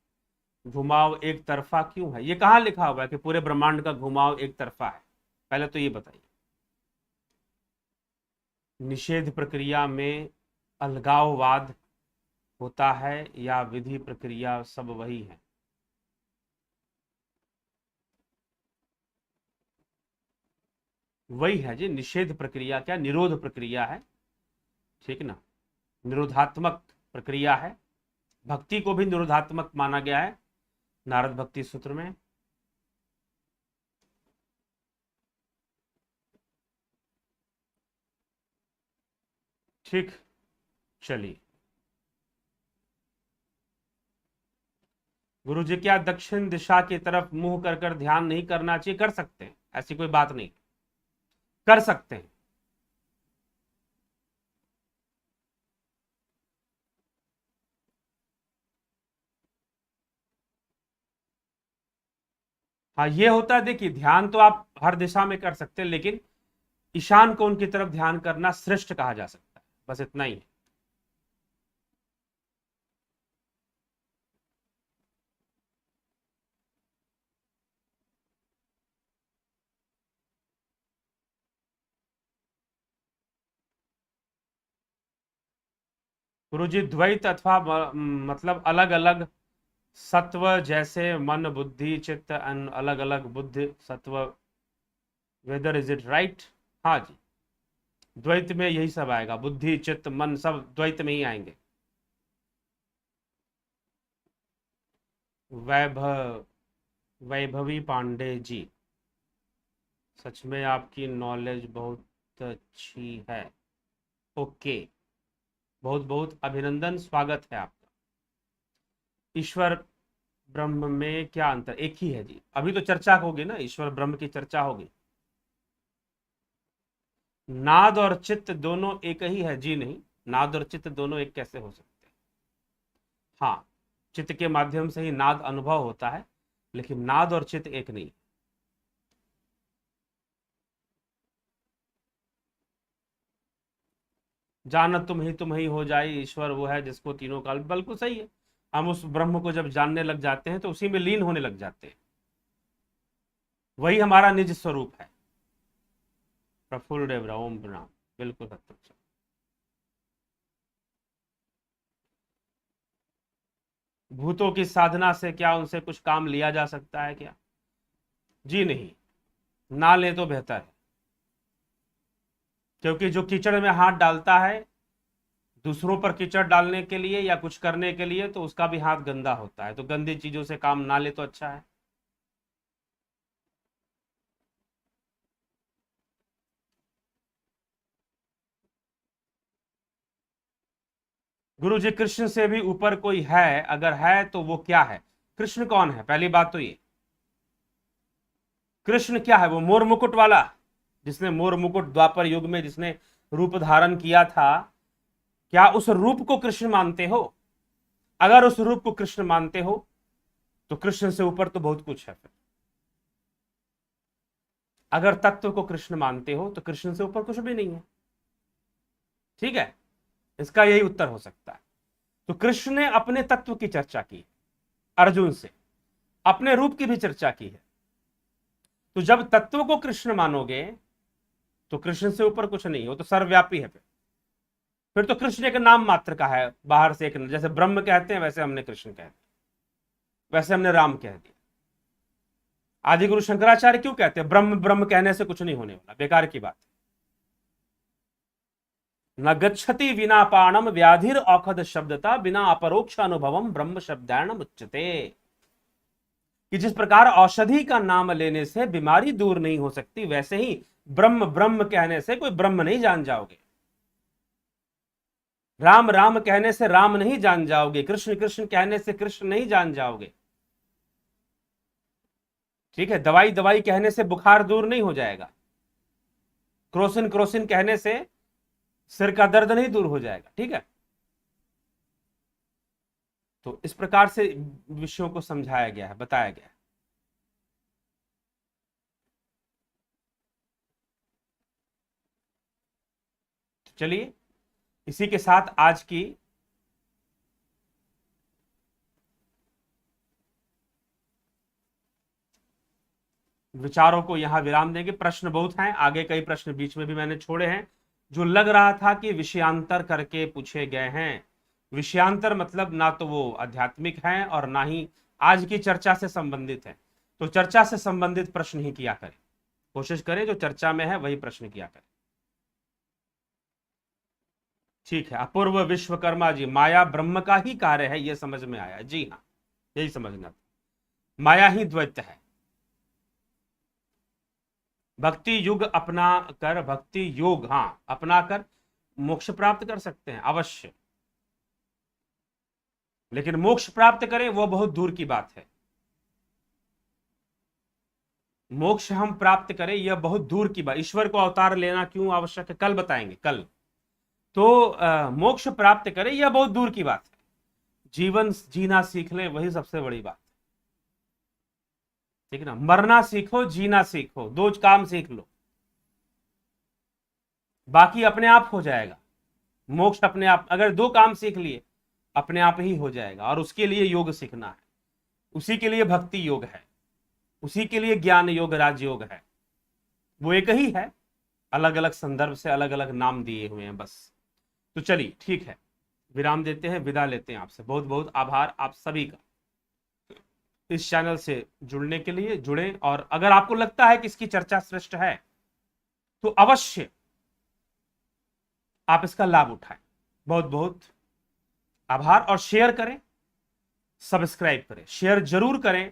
Speaker 1: घुमाव एक तरफा क्यों है? ये कहां लिखा हुआ है कि पूरे ब्रह्मांड का घुमाव एक तरफा है? पहले तो ये बताइए। निषेध प्रक्रिया में अलगाववाद होता है या विधि प्रक्रिया सब वही है? वही है जी। निषेध प्रक्रिया क्या, निरोध प्रक्रिया है। ठीक ना, निरोधात्मक प्रक्रिया है। भक्ति को भी निरोधात्मक माना गया है नारद भक्ति सूत्र में। ठीक, चलिए। गुरु जी, क्या दक्षिण दिशा की तरफ मुंह कर ध्यान नहीं करना चाहिए? कर सकते हैं, ऐसी कोई बात नहीं, कर सकते हैं। हाँ, ये होता है, देखिए ध्यान तो आप हर दिशा में कर सकते हैं, लेकिन ईशान कोण की तरफ ध्यान करना श्रेष्ठ कहा जा सकता है, बस इतना ही है। गुरु जी, द्वैत अथवा मतलब अलग अलग सत्व, जैसे मन बुद्धि चित्त, अलग अलग बुद्धि सत्व, वेदर इज इट राइट? हाँ जी, द्वैत में यही सब आएगा, बुद्धि चित्त मन सब द्वैत में ही आएंगे। वैभव वैभवी पांडे जी, सच में आपकी नॉलेज बहुत अच्छी है। ओके, बहुत बहुत अभिनंदन, स्वागत है आपका। ईश्वर ब्रह्म में क्या अंतर? एक ही है जी, अभी तो चर्चा होगी ना, ईश्वर ब्रह्म की चर्चा होगी। नाद और चित्त दोनों एक ही है जी? नहीं, नाद और चित्त दोनों एक कैसे हो सकते हैं? हाँ, चित्त के माध्यम से ही नाद अनुभव होता है, लेकिन नाद और चित्त एक नहीं। जानत तुम ही हो जाए, ईश्वर वो है जिसको तीनों काल, बिल्कुल सही है। हम उस ब्रह्म को जब जानने लग जाते हैं तो उसी में लीन होने लग जाते हैं, वही हमारा निज स्वरूप है। प्रफुल्ल देव ओम प्रणाम, बिल्कुल सत्य। भूतों की साधना से क्या उनसे कुछ काम लिया जा सकता है क्या? जी नहीं, ना ले तो बेहतर है, क्योंकि जो कीचड़ में हाथ डालता है दूसरों पर कीचड़ डालने के लिए या कुछ करने के लिए, तो उसका भी हाथ गंदा होता है, तो गंदी चीजों से काम ना ले तो अच्छा है। गुरु जी, कृष्ण से भी ऊपर कोई है? अगर है तो वो क्या है? कृष्ण कौन है, पहली बात तो ये। कृष्ण क्या है? वो मोर मुकुट वाला, जिसने मोर मुकुट द्वापर युग में जिसने रूप धारण किया था, क्या उस रूप को कृष्ण मानते हो? अगर उस रूप को कृष्ण मानते हो तो कृष्ण से ऊपर तो बहुत कुछ है फिर। अगर तत्व को कृष्ण मानते हो तो कृष्ण से ऊपर कुछ भी नहीं है। ठीक है, इसका यही उत्तर हो सकता है। तो कृष्ण ने अपने तत्व की चर्चा की अर्जुन से, अपने रूप की भी चर्चा की है। तो जब तत्व को कृष्ण मानोगे तो कृष्ण से ऊपर कुछ नहीं, वो तो सर्वव्यापी है। फिर तो कृष्ण एक नाम मात्र का है, बाहर से एक, जैसे ब्रह्म कहते हैं वैसे हमने कृष्ण कह दिया, वैसे हमने राम कह दिया। आदि गुरु शंकराचार्य क्यों कहते हैं ब्रह्म ब्रह्म कहने से कुछ नहीं होने वाला, बेकार की बात। न गच्छति विना पाणम व्याधिर औखद शब्दता, बिना अपरोक्ष अनुभवम ब्रह्म शब्दायण उच्यते। कि जिस प्रकार औषधि का नाम लेने से बीमारी दूर नहीं हो सकती, वैसे ही ब्रह्म ब्रह्म कहने से कोई ब्रह्म नहीं जान जाओगे। राम राम कहने से राम नहीं जान जाओगे, कृष्ण कृष्ण कहने से कृष्ण नहीं जान जाओगे। ठीक है, दवाई दवाई कहने से बुखार दूर नहीं हो जाएगा, क्रोसिन क्रोसिन कहने से सिर का दर्द नहीं दूर हो जाएगा। ठीक है, तो इस प्रकार से विषयों को समझाया गया है, बताया गया है। तो चलिए, इसी के साथ आज की विचारों को यहां विराम देंगे। प्रश्न बहुत हैं, आगे कई प्रश्न बीच में भी मैंने छोड़े हैं जो लग रहा था कि विषयांतर करके पूछे गए हैं। विषयांतर मतलब ना तो वो आध्यात्मिक हैं और ना ही आज की चर्चा से संबंधित है। तो चर्चा से संबंधित प्रश्न ही किया करें, कोशिश करें जो चर्चा में है वही प्रश्न किया करें। ठीक है, अपूर्व विश्वकर्मा जी, माया ब्रह्म का ही कार्य है, यह समझ में आया। जी हाँ, यही समझना था, माया ही द्वैत है। भक्ति युग अपना कर, भक्ति योग हाँ अपना कर मोक्ष प्राप्त कर सकते हैं अवश्य, लेकिन मोक्ष प्राप्त करें वो बहुत दूर की बात है। मोक्ष हम प्राप्त करें यह बहुत दूर की बात। ईश्वर को अवतार लेना क्यों आवश्यक है, कल बताएंगे कल। तो मोक्ष प्राप्त करें यह बहुत दूर की बात है। जीवन जीना सीख लें वही सबसे बड़ी बात है, ठीक है ना। मरना सीखो, जीना सीखो, दो काम सीख लो, बाकी अपने आप हो जाएगा। मोक्ष अपने आप, अगर दो काम सीख लिए अपने आप ही हो जाएगा। और उसके लिए योग सीखना है, उसी के लिए भक्ति योग है, उसी के लिए ज्ञान योग राजयोग है। वो एक ही है, अलग अलग संदर्भ से अलग अलग नाम दिए हुए हैं बस। तो चलिए ठीक है, विराम देते हैं, विदा लेते हैं आपसे। बहुत बहुत आभार आप सभी का इस चैनल से जुड़ने के लिए। जुड़े, और अगर आपको लगता है कि इसकी चर्चा श्रेष्ठ है तो अवश्य आप इसका लाभ उठाएं। बहुत बहुत आभार। और शेयर करें, सब्सक्राइब करें, शेयर जरूर करें।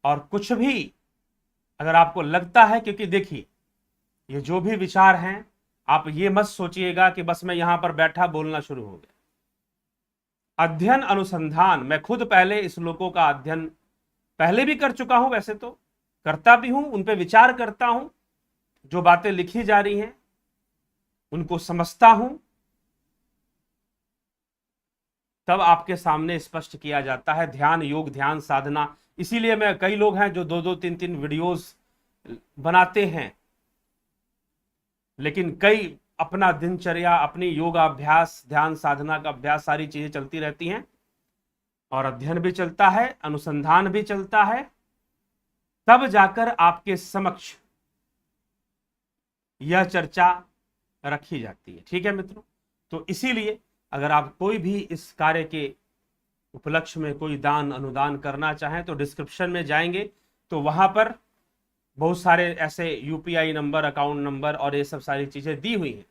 Speaker 1: और कुछ भी अगर आपको लगता है, क्योंकि देखिए ये जो भी विचार हैं, आप ये मत सोचिएगा कि बस मैं यहां पर बैठा बोलना शुरू हो गया। अध्ययन अनुसंधान, मैं खुद पहले श्लोकों का अध्ययन पहले भी कर चुका हूं, वैसे तो करता भी हूं, उन पे विचार करता हूं, जो बातें लिखी जा रही हैं उनको समझता हूं, तब आपके सामने स्पष्ट किया जाता है। ध्यान योग, ध्यान साधना, इसीलिए मैं, कई लोग हैं जो 2-2, 3-3 वीडियोस बनाते हैं, लेकिन कई अपना दिनचर्या, अपनी योगाभ्यास, ध्यान साधना का अभ्यास, सारी चीजें चलती रहती हैं, और अध्ययन भी चलता है, अनुसंधान भी चलता है, तब जाकर आपके समक्ष यह चर्चा रखी जाती है। ठीक है मित्रों, तो इसीलिए अगर आप कोई भी इस कार्य के उपलक्ष्य में कोई दान अनुदान करना चाहें तो डिस्क्रिप्शन में जाएंगे तो वहां पर बहुत सारे ऐसे यूपीआई नंबर, अकाउंट नंबर और ये सब सारी चीजें दी हुई हैं,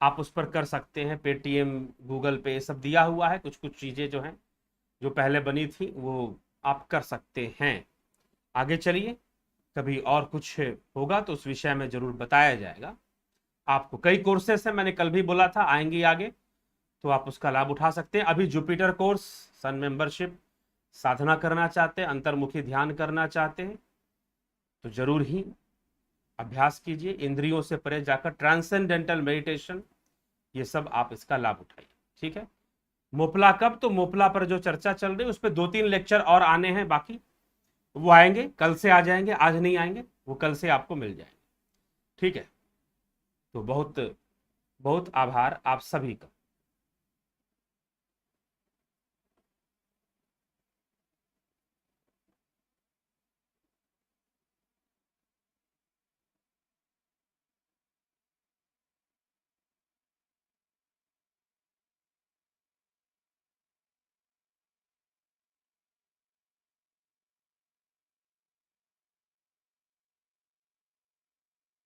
Speaker 1: आप उस पर कर सकते हैं। पेटीएम, गूगल पे, सब दिया हुआ है। कुछ कुछ चीजें जो हैं, जो पहले बनी थी, वो आप कर सकते हैं। आगे चलिए, कभी और कुछ होगा तो उस विषय में जरूर बताया जाएगा आपको। कई कोर्सेस हैं, मैंने कल भी बोला था आएंगे आगे, तो आप उसका लाभ उठा सकते हैं। अभी जुपिटर कोर्स, सन मेंबरशिप, साधना करना चाहते हैं, अंतर्मुखी ध्यान करना चाहते हैं तो जरूर ही अभ्यास कीजिए। इंद्रियों से परे जाकर ट्रांसेंडेंटल मेडिटेशन, ये सब आप इसका लाभ उठाइए। ठीक है, मोपला कब, तो मोपला पर जो चर्चा चल रही है उस पर 2-3 लेक्चर और आने हैं बाकी, वो आएंगे, कल से आ जाएंगे, आज नहीं आएंगे, वो कल से आपको मिल जाएंगे। ठीक है, तो बहुत बहुत आभार आप सभी का।